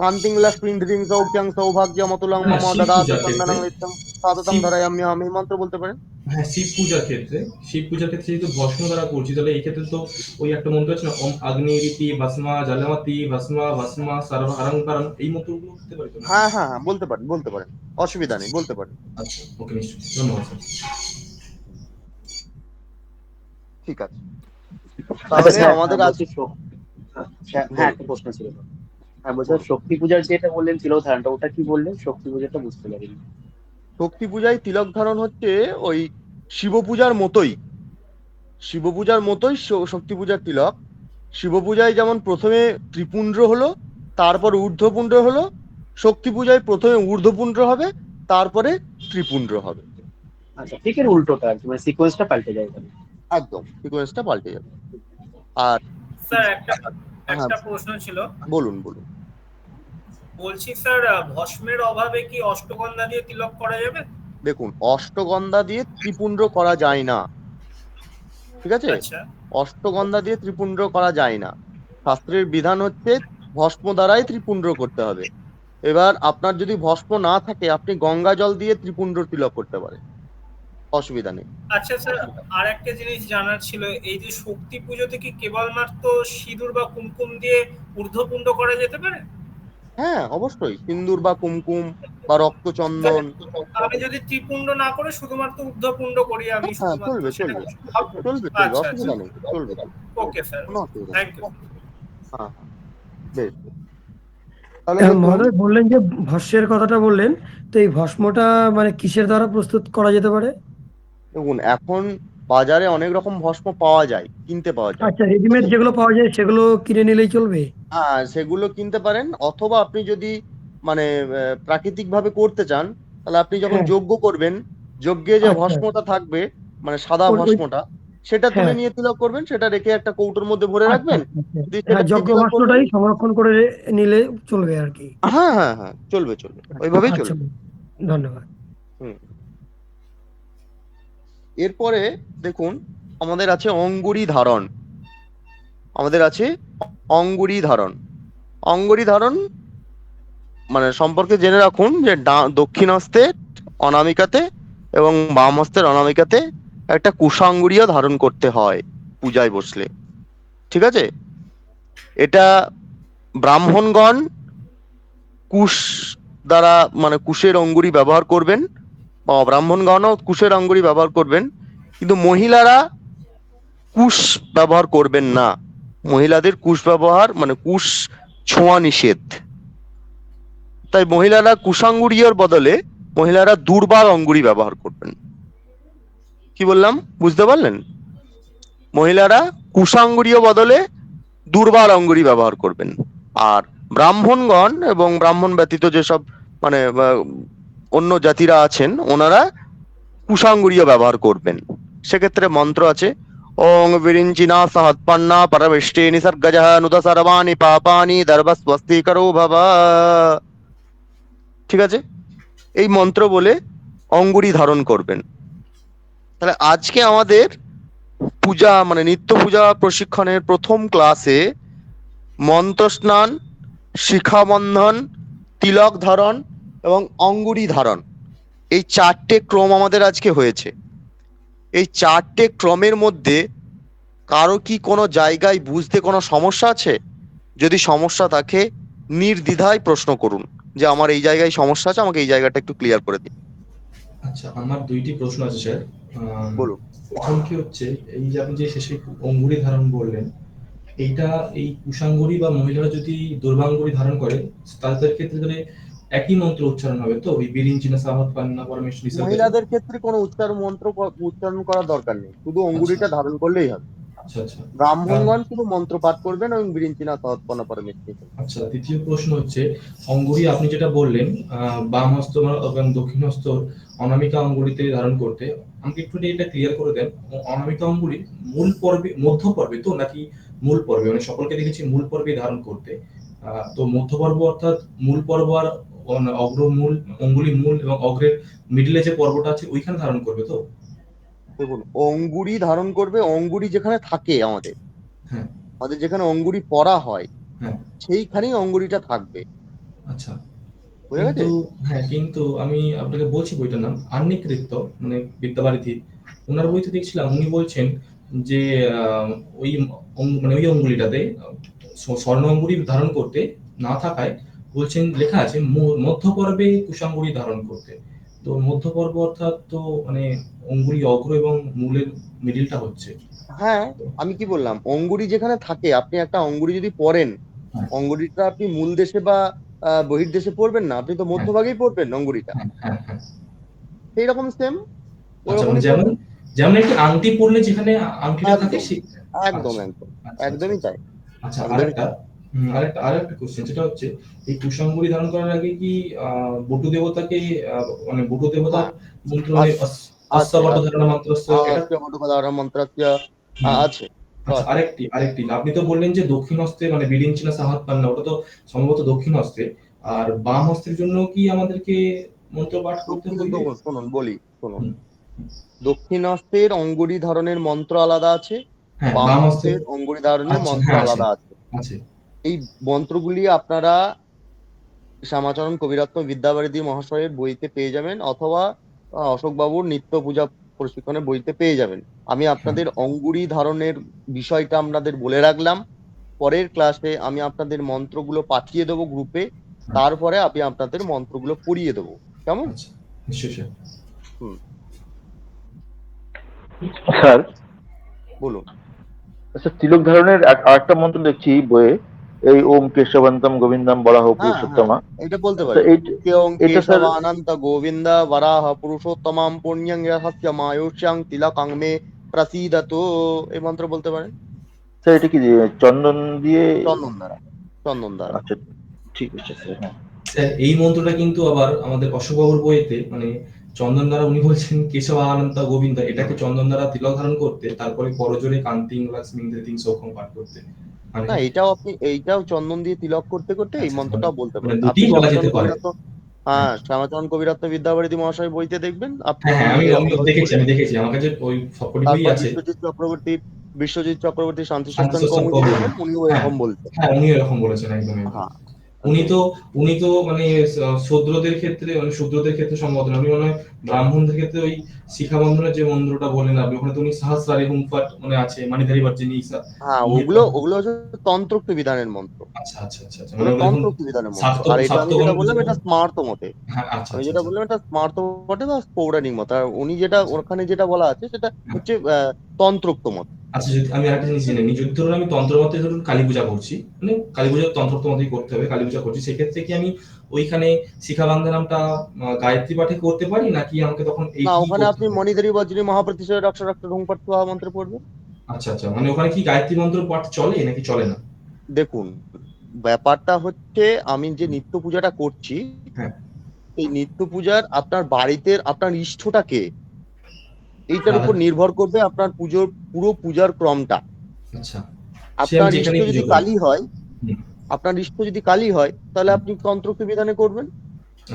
Speaker 3: কান্তিং লাক্ষ্মীং হ্রিং সৌখ্যং সৌভাগ্যমতুলং
Speaker 4: হ্যাঁ,
Speaker 3: মম
Speaker 4: শিব
Speaker 3: দদাতু
Speaker 4: পূজার ক্ষেত্রে।
Speaker 3: চন্দনং নিত্যং সাততং
Speaker 4: শিব
Speaker 3: ধারয়াম্যহম, এই মন্ত্র বলতে পারেন।
Speaker 4: হ্যাঁ, শিব পূজার ক্ষেত্রে যেহেতু ভস্ম দ্বারা করছি, তাহলে এই ক্ষেত্রে তো ওই একটা মন্ত্র আছে না, ওম অগ্নিরিতি ভস্মা জলমতি ভস্মা ভস্মা সর্বহরং পরং, এই মন্ত্রগুলো হতে পারে তো না?
Speaker 3: হ্যাঁ হ্যাঁ হ্যাঁ, বলতে পারেন বলতে পারেন, অসুবিধা নেই, বলতে পারেন।
Speaker 4: আচ্ছা, ওকে, নিশ্চয়ই। ধন্যবাদ স্যার।
Speaker 3: ঠিক আছে,
Speaker 2: আচ্ছা
Speaker 3: তাহলে
Speaker 2: স্যার,
Speaker 3: আমাদের
Speaker 2: বলছি হ্যাঁ, একটা প্রশ্ন ছিল। হ্যাঁ, বলছিলাম শক্তি পূজার যেটা বললেন তিলক ধারণটা, ওটা কি বললেন? শক্তি পূজাটা বুঝতে পারিনি।
Speaker 3: শক্তি পূজায় তিলক ধারণ হচ্ছে ওই শিব পূজার মতোই, শিব পূজার মতোই শক্তি পূজার তিলক। শিব পূজায় যেমন প্রথমে ত্রিপুণ্ড হলো, তারপর ঊর্ধ্বপুণ্ড হলো, শক্তি পূজায় প্রথমে ঊর্ধ্বপুণ্ড হবে, তারপরে ত্রিপুণ্ড হবে।
Speaker 2: আচ্ছা, ঠিক এর উল্টোটা আর কি, মানে সিকোয়েন্সটা পাল্টে যায় এখানে।
Speaker 3: একদম সিকোয়েন্সটা পাল্টে যাবে। আর
Speaker 7: স্যার একটা
Speaker 3: হ্যাঁ,
Speaker 7: প্রশ্ন ছিল।
Speaker 3: বলুন বলুন।
Speaker 7: বলছি স্যার, ভস্মের অভাবে কি অষ্টগন্ধা দিয়ে তিলক করা যাবে?
Speaker 3: দেখুন, অষ্টগন্ধা দিয়ে ত্রিপুণ্ড করা যায় না, ঠিক আছে?
Speaker 7: আচ্ছা,
Speaker 3: অষ্টগন্ধা দিয়ে ত্রিপুণ্ড করা যায় না। শাস্ত্রের বিধান হচ্ছে ভস্ম দ্বারাই ত্রিপুণ্ড করতে হবে। এবার আপনার যদি ভস্ম না থাকে, আপনি গঙ্গা জল দিয়ে ত্রিপুণ্ড তিলক করতে পারেন, অসুবিধা নেই।
Speaker 7: আচ্ছা স্যার, আর একটা জিনিস জানার ছিল, এই যে শক্তি পুজোতে কি কেবলমাত্র সিঁদুর বা কুমকুম দিয়ে ঊর্ধ্বপুণ্ড করা যেতে পারে?
Speaker 3: হ্যাঁ, অবশ্যই সিন্দুর বা কুমকুম বা রক্তচন্দন।
Speaker 7: আমি যদি ত্রিপুণ্ড না করে শুধুমাত্র ঊর্ধ্বপুণ্ড করি, আমি
Speaker 3: হ্যাঁ,
Speaker 7: শুধুমাত্র
Speaker 3: চলবে
Speaker 7: সেটা
Speaker 3: চলবে
Speaker 7: হবে?
Speaker 3: চলবে,
Speaker 7: আচ্ছা,
Speaker 3: অসুবিধা নেই, চলবে।
Speaker 7: ওকে স্যার,
Speaker 3: কোনো অসুবিধা নেই।
Speaker 7: Thank you.
Speaker 3: হ্যাঁ হ্যাঁ, বেশ। তাহলে দেখুন,
Speaker 6: মহোদয় বললেন যে ভস্মের কথাটা বললেন, তো এই ভস্মটা মানে কিসের দ্বারা প্রস্তুত করা যেতে পারে?
Speaker 3: দেখুন, এখন বাজারে অনেক রকম ভস্ম পাওয়া যায়, কিনতে পাওয়া যায়।
Speaker 6: আচ্ছা, রেডিমেড যেগুলো পাওয়া যায় সেগুলো কিনে নিলেই চলবে?
Speaker 3: হ্যাঁ, সেগুলো কিনতে পারেন, অথবা আপনি যদি মানে প্রাকৃতিক ভাবে করতে চান, তাহলে আপনি যখন
Speaker 6: হ্যাঁ।
Speaker 3: যজ্ঞ করবেন, যজ্ঞে যে
Speaker 6: আচ্ছা।
Speaker 3: ভস্মটা থাকবে, মানে সাদা
Speaker 6: ওই-
Speaker 3: ভস্মটা, সেটা তুলে
Speaker 6: হ্যাঁ।
Speaker 3: নিয়ে তিলক করবেন, সেটা রেখে একটা কৌটোর মধ্যে ভরে
Speaker 6: আচ্ছা,
Speaker 3: রাখবেন,
Speaker 6: আচ্ছা।
Speaker 3: দিয়ে
Speaker 6: হ্যাঁ,
Speaker 3: সেটা দিয়ে
Speaker 6: যজ্ঞ
Speaker 3: তিলক করবেন।
Speaker 6: ভস্মটাই সংরক্ষণ করে নিলে চলবে আর কি।
Speaker 3: হ্যাঁ হ্যাঁ হ্যাঁ, চলবে, ওইভাবেই
Speaker 6: আচ্ছা,
Speaker 3: চলবে।
Speaker 6: ধন্যবাদ।
Speaker 3: হুম। এরপরে দেখুন, আমাদের আছে অঙ্গুরি ধারণ। অঙ্গুরি ধারণ মানে সম্পর্কে জেনে রাখুন যে দক্ষিণ হস্তে অনামিকাতে এবং বাম হস্তের অনামিকাতে একটা কুশাঙ্গুরীয় ধারণ করতে হয় পূজায় বসলে, ঠিক আছে? এটা ব্রাহ্মণগণ কুশ দ্বারা মানে কুশের অঙ্গুরি ব্যবহার করবেন, বা ব্রাহ্মণগণও কুশের অঙ্গুরি ব্যবহার করবেন, কিন্তু মহিলারা কুশ ব্যবহার করবেন না। মহিলাদের কুশ ব্যবহার মানে কুশ ছোঁয়া নিষেধ। তাই মহিলারা কুশাঙ্গুরীয়র বদলে মহিলারা দুর্বার অঙ্গুরি ব্যবহার করবেন। কি বললাম বুঝতে পারলেন? মহিলারা কুশাঙ্গুরীয় বদলে দুর্বার অঙ্গুরি ব্যবহার করবেন। আর ব্রাহ্মণগণ এবং ব্রাহ্মণ ব্যতীত যেসব মানে অন্য জাতিরা আছেন ওনারা কুশাঙ্গুরীয় ব্যবহার করবেন। সেক্ষেত্রে মন্ত্র আছে, ওং বিরিঞ্চিনা সহৎপন্না পরবেষ্টে নিসর্গজঃ নুত সর্বাণি পাপানি দর্ভস্বস্তিকরো ভব। ঠিক আছে, এই মন্ত্র বলে অঙ্গুরি ধারণ করবেন। তাহলে আজকে আমাদের পূজা মানে নিত্য পূজা প্রশিক্ষণের প্রথম ক্লাসে মন্ত্র স্নান, শিখাবন্ধন, তিলক ধারণ এবং অঙ্গুরি ধারণ, এই 4টে ক্রম আমাদের আজকে হয়েছে। এই 4টে ক্রমের মধ্যে কারো কি কোনো জায়গায় বুঝতে কোনো সমস্যা আছে? যদি সমস্যা থাকে নির্দ্বিধায় প্রশ্ন করুন যে আমার এই জায়গায় সমস্যা আছে, আমাকে এই জায়গাটা একটু ক্লিয়ার করে দিন।
Speaker 4: আচ্ছা, আমার 2টি প্রশ্ন আছে স্যার।
Speaker 3: বলুন।
Speaker 4: প্রথম কি হচ্ছে, এই যে আপনি যে শেষে অঙ্গুরি ধারণ বললেন, এইটা এই কুশাঙ্গুরি বা মহিলারা যদি দুর্বাঙ্গুরি ধারণ করে তাদের ক্ষেত্রে তাহলে একই মন্ত্র উচ্চারণ হবে তো? ওই বিরিঞ্চিনা সাহৎপন্না পরমেশ্বরী।
Speaker 3: মহিলাদের ক্ষেত্রে কোনো উচ্চারণ করার দরকার নেই, শুধু অঙ্গুরিটা ধারণ করলেই হবে।
Speaker 4: আচ্ছা আচ্ছা।
Speaker 3: ব্রাহ্মণগণ শুধু মন্ত্র পাঠ করবেন এবং বিরিঞ্চিনা সহৎপন্না পরমেশ্বরী।
Speaker 4: আচ্ছা, দ্বিতীয় প্রশ্ন হচ্ছে, অঙ্গুরি আপনি যেটা বললেন বাম হস্ত এবং দক্ষিণ হস্ত অনামিকা অঙ্গুলিতে ধারণ করতে, আমাকে একটু এটা ক্লিয়ার করে দেন। অনামিকা অঙ্গুলি মূল পর্বে, মধ্য পর্বে তো নাকি মূল পর্বে? মানে সকলকে দেখেছি মূল পর্বে ধারণ করতে, তো মধ্য পর্ব অর্থাৎ মূল পর্ব আর অগ্রমূল, অঙ্গুলি মূল এবং অগ্রের মিডলে যে পর্বটা আছে ওইখানে ধারণ করবে তো?
Speaker 3: দেখুন, অঙ্গুরি ধারণ করবে অঙ্গুরি যেখানে থাকে আমাদের,
Speaker 4: হ্যাঁ,
Speaker 3: আমাদের যেখানে অঙ্গুরি পরা হয়
Speaker 4: হ্যাঁ,
Speaker 3: সেইখানেই অঙ্গুরিটা থাকবে।
Speaker 4: আচ্ছা।
Speaker 3: বুঝে গেছে?
Speaker 4: কিন্তু আমি আপনাকে বলছি বইটার নাম আন্নিকৃত্য, মানে বিদ্যাবারিধি, ওনার বইতে দেখছিলাম উনি বলছেন যে ওই মানে ওই অঙ্গুলিটাতে স্বর্ণ অঙ্গুরি ধারণ করতে না থাকায় বলছেন লেখা আছে মধ্য পর্বে কুশাঙ্গুরি ধারণ করতে। তো মধ্য পর্ব অর্থাৎ তো মানে অঙ্গুরি অগ্র এবং মূলের মিডিলটা হচ্ছে।
Speaker 3: হ্যাঁ, আমি কি বললাম, অঙ্গুরি যেখানে থাকে, আপনি একটা অঙ্গুরি যদি পরেন,
Speaker 4: হ্যাঁ।
Speaker 3: অঙ্গুরিটা আপনি মূল দেশে বা বহির্দেশে পড়বেন না, আপনি তো মধ্যভাগেই পড়বেন অঙ্গুরিটা।
Speaker 4: হ্যাঁ, হ্যাঁ।
Speaker 3: সেই রকম সেম
Speaker 4: আচ্ছা, মানে যেমন একটি আংটি পরলে যেখানে আংটিটা থাকে
Speaker 3: একদম একদমই তাই।
Speaker 4: আচ্ছা, আরেকটা কোশ্চেন, যেটা হচ্ছে এই কুশাঙ্গুরি ধারণ করার আগে কি বটু দেবতাকে মানে বটু দেবতা মন্ত্র
Speaker 3: আছে।
Speaker 4: আরেকটি আপনি তো বললেন যে দক্ষিণ হস্তে মানে বিরিঞ্চিনা সাহৎপন্না, ওটা তো সম্ভবত দক্ষিণ হস্তে, আর বাম হস্তের জন্য কি আমাদেরকে মন্ত্র পাঠ করতে হবে?
Speaker 3: শুনুন, দক্ষিণ হস্তের অঙ্গুরি ধারণের মন্ত্র আলাদা আছে, বাম হস্তের অঙ্গুরি ধারণের মন্ত্র আলাদা আছে। এই মন্ত্রগুলি আপনারা শ্যামাচরণ কবিরত্ন বিদ্যাবারিধি মহাশয়ের বইতে পেয়ে যাবেন, অথবা অশোক বাবুর নিত্য পূজা প্রশিক্ষণের বইতে পেয়ে যাবেন। আমি আপনাদের অঙ্গুরি ধারণের বিষয়টা আপনাদের বলে রাখলাম, পরের ক্লাসে আমি আপনাদের মন্ত্রগুলো পাঠিয়ে দেবো গ্রুপে, তারপরে আমি আপনাদের মন্ত্রগুলো পড়িয়ে দেবো। কেমন?
Speaker 9: স্যার
Speaker 3: বলুন।
Speaker 9: আচ্ছা, তিলক ধারণের আরেকটা মন্ত্র দেখছি বইয়ে, এই ওম কেশবন্তম গোবিন্দম বরাহ পুরুষোত্তমা,
Speaker 3: এটা বলতে পারি। ওম কেশবানন্ত গোবিন্দ বরাহ পুরুষোত্তমাম পুণ্যং রহস্য মায়ুষ্যাং তিলকং মে প্রসীদতু, এই মন্ত্র বলতে পারেন।
Speaker 9: স্যার এটা কি চন্দন দিয়ে?
Speaker 3: চন্দন দ্বারা।
Speaker 9: আচ্ছা, ঠিক আছে স্যার।
Speaker 4: স্যার এই মন্ত্রটা কিন্তু আবার আমাদের অশোক বাবুর বইতে মানে চন্দন দ্বারা উনি বলছেন কেশব আনন্ত গোবিন্দ, এটাকে চন্দন দ্বারা তিলক ধারণ করতে, তারপরে করজোরে কান্তিং লক্ষ্মী ধৃতিং সৌখম পাঠ করতে।
Speaker 3: না, এইটাও চন্দন দিয়ে তিলক করতে করতে এই মন্ত্রটাও বলতে পারেন। হ্যাঁ, শ্যামাচরণ কবিরত্ন বিদ্যাবারিধি মহাশয় বইতে দেখবেন আপনি।
Speaker 4: আমি দেখেছি আমার কাছে ওই সবকটি বই আছে।
Speaker 3: বিশ্বজিৎ চক্রবর্তী শান্তি সত্যান কৌমুদি, উনিও এরকম বলতেন।
Speaker 4: হ্যাঁ, উনি এরকম বলেছেন একদম।
Speaker 3: হ্যাঁ,
Speaker 4: উনি তো মানে শূদ্রদের ক্ষেত্রে, মানে শূদ্রদের ক্ষেত্রে সম্ভবত না, উনি মনে হয় ব্রাহ্মণদের ক্ষেত্রে ওই শিখা বন্ধনের যে মন্ত্রটা বলেন আপনি, ওখানে তো উনি সহস্রারে হুমফাট মানে আছে মানিধারী বার্জিনী।
Speaker 3: হ্যাঁ, ওগুলো হচ্ছে তন্ত্রোক্ত বিধানের মন্ত্র।
Speaker 4: আচ্ছা আচ্ছা আচ্ছা আচ্ছা, মানে
Speaker 3: ওগুলো
Speaker 4: ওগুলো এখন
Speaker 3: তন্ত্রোক্ত বিধানের মন্ত্র।
Speaker 4: সাপ্ত
Speaker 3: আর এটা আমি যেটা
Speaker 4: সাপ্তবর্ণ
Speaker 3: বললাম
Speaker 4: যেটা,
Speaker 3: এটা স্মার্ত মতে।
Speaker 4: হ্যাঁ আচ্ছা
Speaker 3: আমি
Speaker 4: আচ্ছা
Speaker 3: যেটা
Speaker 4: আচ্ছা
Speaker 3: বললাম এটা স্মার্ত মতে বা পৌরাণিক মত। আর উনি যেটা ওখানে যেটা বলা আছে সেটা হচ্ছে তন্ত্রোক্ত মত।
Speaker 4: আচ্ছা, যদি আমি আরেকটা জিনিস জেনে নিই, যদি ধরুন আমি তন্ত্র মতে ধরুন কালী পূজা করছি, মানে কালী পূজা তন্ত্রোক্ত মতেই করতে হবে, কালী পূজা করছি, সেক্ষেত্রে কি আমি ওইখানে শিখা বান্ধনামটা গায়ত্রী পাঠে করতে পারি, নাকি আমাকে তখন
Speaker 3: না,
Speaker 4: এইটি
Speaker 3: ওখানে
Speaker 4: করতে
Speaker 3: আপনি
Speaker 4: হবে?
Speaker 3: মণিধারী বজ্রী মহাপ্রতিষ্ঠা রক্ষা রক্ত হুঙ্কার সোহা মন্ত্র পড়বেন।
Speaker 4: আচ্ছা আচ্ছা, মানে ওখানে কি গায়ত্রী মন্ত্র পাঠ চলে নাকি চলে না?
Speaker 3: দেখুন, ব্যাপারটা হচ্ছে আমি যে নিত্য পূজাটা করছি,
Speaker 4: হ্যাঁ
Speaker 3: এই নিত্য পূজার আপনার বাড়িতে আপনার ইষ্টটা কে, এইটার উপর
Speaker 4: রাধা,
Speaker 3: নির্ভর করবে আপনার পুজোর পুরো পূজার ক্রমটা।
Speaker 4: আচ্ছা, সে আমি
Speaker 3: আপনার ইষ্ট
Speaker 4: যেখানেই
Speaker 3: যদি
Speaker 4: পুজো করি।
Speaker 3: কালী হয়,
Speaker 4: হুম,
Speaker 3: আপনার ইষ্ট যদি কালী হয় তাহলে আপনি তন্ত্রোক্ত বিধানে করবেন।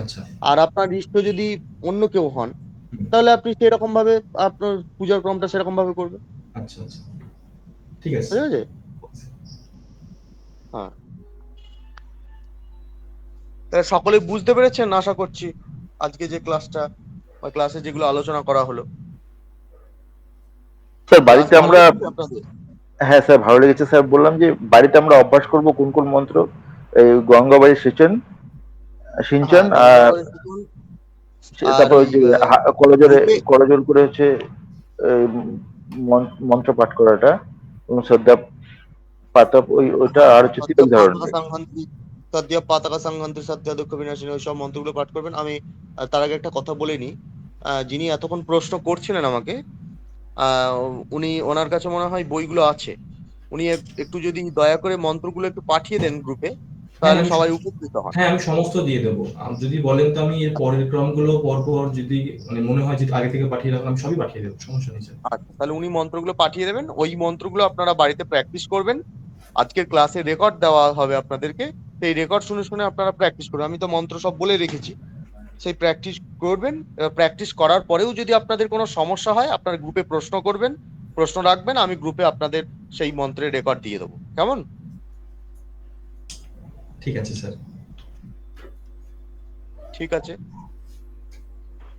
Speaker 4: আচ্ছা,
Speaker 3: আর আপনার ইষ্ট যদি অন্য কেউ হন
Speaker 4: হুম,
Speaker 3: তাহলে আপনি সেরকম ভাবে আপনার পূজার ক্রমটা সেরকম ভাবে করবেন।
Speaker 4: আচ্ছা আচ্ছা, ঠিক আছে।
Speaker 3: ঠিক আছে? হ্যাঁ, তাহলে সকলে বুঝতে পেরেছেন আশা করছি আজকে যে ক্লাসটা বা ক্লাসে যেগুলো আলোচনা করা হলো।
Speaker 9: স্যার
Speaker 3: ক্লাস
Speaker 9: বাড়িতে
Speaker 3: ভালো
Speaker 9: আমরা,
Speaker 3: লেগেছে আপনাদের?
Speaker 9: হ্যাঁ স্যার ভালো লেগেছে স্যার। বললাম যে বাড়িতে আমরা অভ্যাস করব কোন কোন মন্ত্র, এই গঙ্গাবাড়ি সিঞ্চন সিঞ্চন
Speaker 3: হ্যাঁ,
Speaker 9: আর
Speaker 3: গঙ্গাবাড়ি শিখুন। আর
Speaker 9: তারপর
Speaker 3: ওই
Speaker 9: ওই যে কলজোরে
Speaker 3: গ্রুপে
Speaker 9: কলজোর করে হচ্ছে এই মন্ত্র পাঠ করাটা এবং শ্রদ্ধা পাতা ওইটা, আর হচ্ছে
Speaker 3: সদ্য
Speaker 9: তিলক
Speaker 3: পাতাকা
Speaker 9: ধারণটা।
Speaker 3: সংহন্তি, সদ্য পাতাকা সংহন্তি সত্য দুঃখ বিনাশিনী, ওই সব মন্ত্রগুলো পাঠ করবেন। আমি তার আগে একটা কথা বলে নিই। যিনি এতক্ষণ প্রশ্ন করছিলেন আমাকে, আহ, ওনার কাছে মনে হয় বইগুলো আছে। উনি একটু যদি দয়া করে মন্ত্রগুলো একটু পাঠিয়ে দেন গ্রুপে,
Speaker 4: হ্যাঁ
Speaker 3: তাহলে
Speaker 4: আমি
Speaker 3: সবাই উপকৃত হন।
Speaker 4: হ্যাঁ আমি সমস্ত দিয়ে দেবো। যদি বলেন তো আমি এর পরের ক্রমগুলো পরপর যদি মানে মনে হয় যে আগে থেকে পাঠিয়ে রাখলাম, সবই পাঠিয়ে দেবো, সমস্যা নেই স্যার।
Speaker 3: আচ্ছা, তাহলে উনি মন্ত্রগুলো পাঠিয়ে দেবেন। ওই মন্ত্রগুলো আপনারা বাড়িতে প্র্যাকটিস করবেন। আজকের ক্লাসে রেকর্ড দেওয়া হবে আপনাদেরকে, সেই রেকর্ড শুনে শুনে আপনারা প্র্যাকটিস করবেন। আমি তো মন্ত্র সব বলে রেখেছি, সেই প্র্যাকটিস করবেন। প্র্যাকটিস করার পরেও যদি আপনাদের কোনো সমস্যা হয় আপনার গ্রুপে প্রশ্ন করবেন, প্রশ্ন রাখবেন, আমি গ্রুপে আপনাদের সেই মন্ত্রের রেকর্ড দিয়ে দেবো। কেমন?
Speaker 4: ঠিক আছে স্যার।
Speaker 3: ঠিক আছে,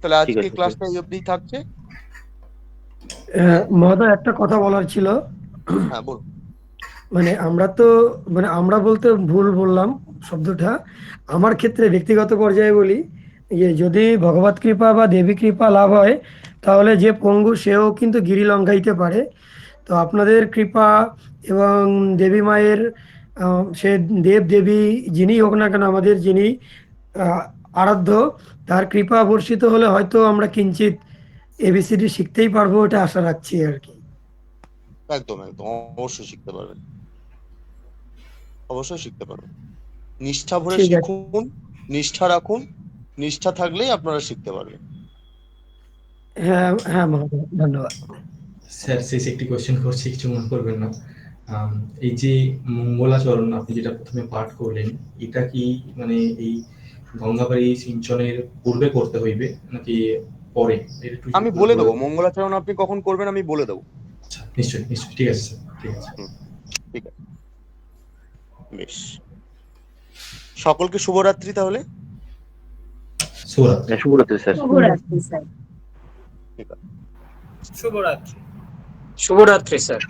Speaker 3: তাহলে
Speaker 9: ঠিক
Speaker 3: আজকে
Speaker 9: আছে স্যার।
Speaker 3: ক্লাসটা এই অবধি থাকছে।
Speaker 6: মহোদয় একটা কথা বলার ছিল।
Speaker 3: হ্যাঁ, বলুন।
Speaker 6: মানে আমরা তো, মানে আমরা বলতে ভুল বললাম শব্দটা। আমার ক্ষেত্রে ব্যক্তিগত পর্যায়ে বলি, যে যদি ভগবত কৃপা বা দেবী কৃপা লাভ হয় তাহলে যে পঙ্গু সেও কিন্তু গিরি লঙ্ঘাইতে পারে। তো আপনাদের কৃপা এবং দেবী মায়ের সে দেব দেবী যিনি হোক না কেন, আমাদের যিনি আহ, আরাধ্য, তার কৃপা বর্ষিত হলে হয়তো আমরা কিঞ্চিত এবিসিডি শিখতেই পারবো, এটা আশা রাখছি আর কি।
Speaker 3: একদম একদম, অবশ্যই শিখতে পারবেন, অবশ্যই শিখতে পারবেন। নিষ্ঠা ভরে
Speaker 6: ঠিক আছে।
Speaker 3: শিখুন, নিষ্ঠা রাখুন, নিষ্ঠা থাকলেই আপনারা শিখতে পারবেন।
Speaker 6: হ্যাঁ হ্যাঁ মহোদয়, ধন্যবাদ।
Speaker 4: স্যার শেষ একটি কোয়েশ্চেন করছি, কিছু মনে করবেন না। এই যে মঙ্গলাচরণ আপনি যেটা প্রথমে পাঠ করলেন, এটা কি মানে এই গঙ্গাবাড়ি সিঞ্চনের পূর্বে করতে হইবে নাকি পরে? এটা একটু
Speaker 3: আমি বলে দেবো মঙ্গলাচরণ আপনি কখন করবেন, আমি বলে দেবো।
Speaker 4: আচ্ছা, নিশ্চয়ই নিশ্চয়ই, ঠিক আছে স্যার, ঠিক আছে।
Speaker 3: ঠিক আছে, বেশ। সকলকে শুভরাত্রি তাহলে।
Speaker 4: শুভরাত্রি।
Speaker 9: শুভরাত্রি স্যার।
Speaker 5: শুভরাত্রি স্যার।
Speaker 3: ঠিক আছে।
Speaker 7: শুভরাত্রি।
Speaker 10: শুভরাত্রি স্যার।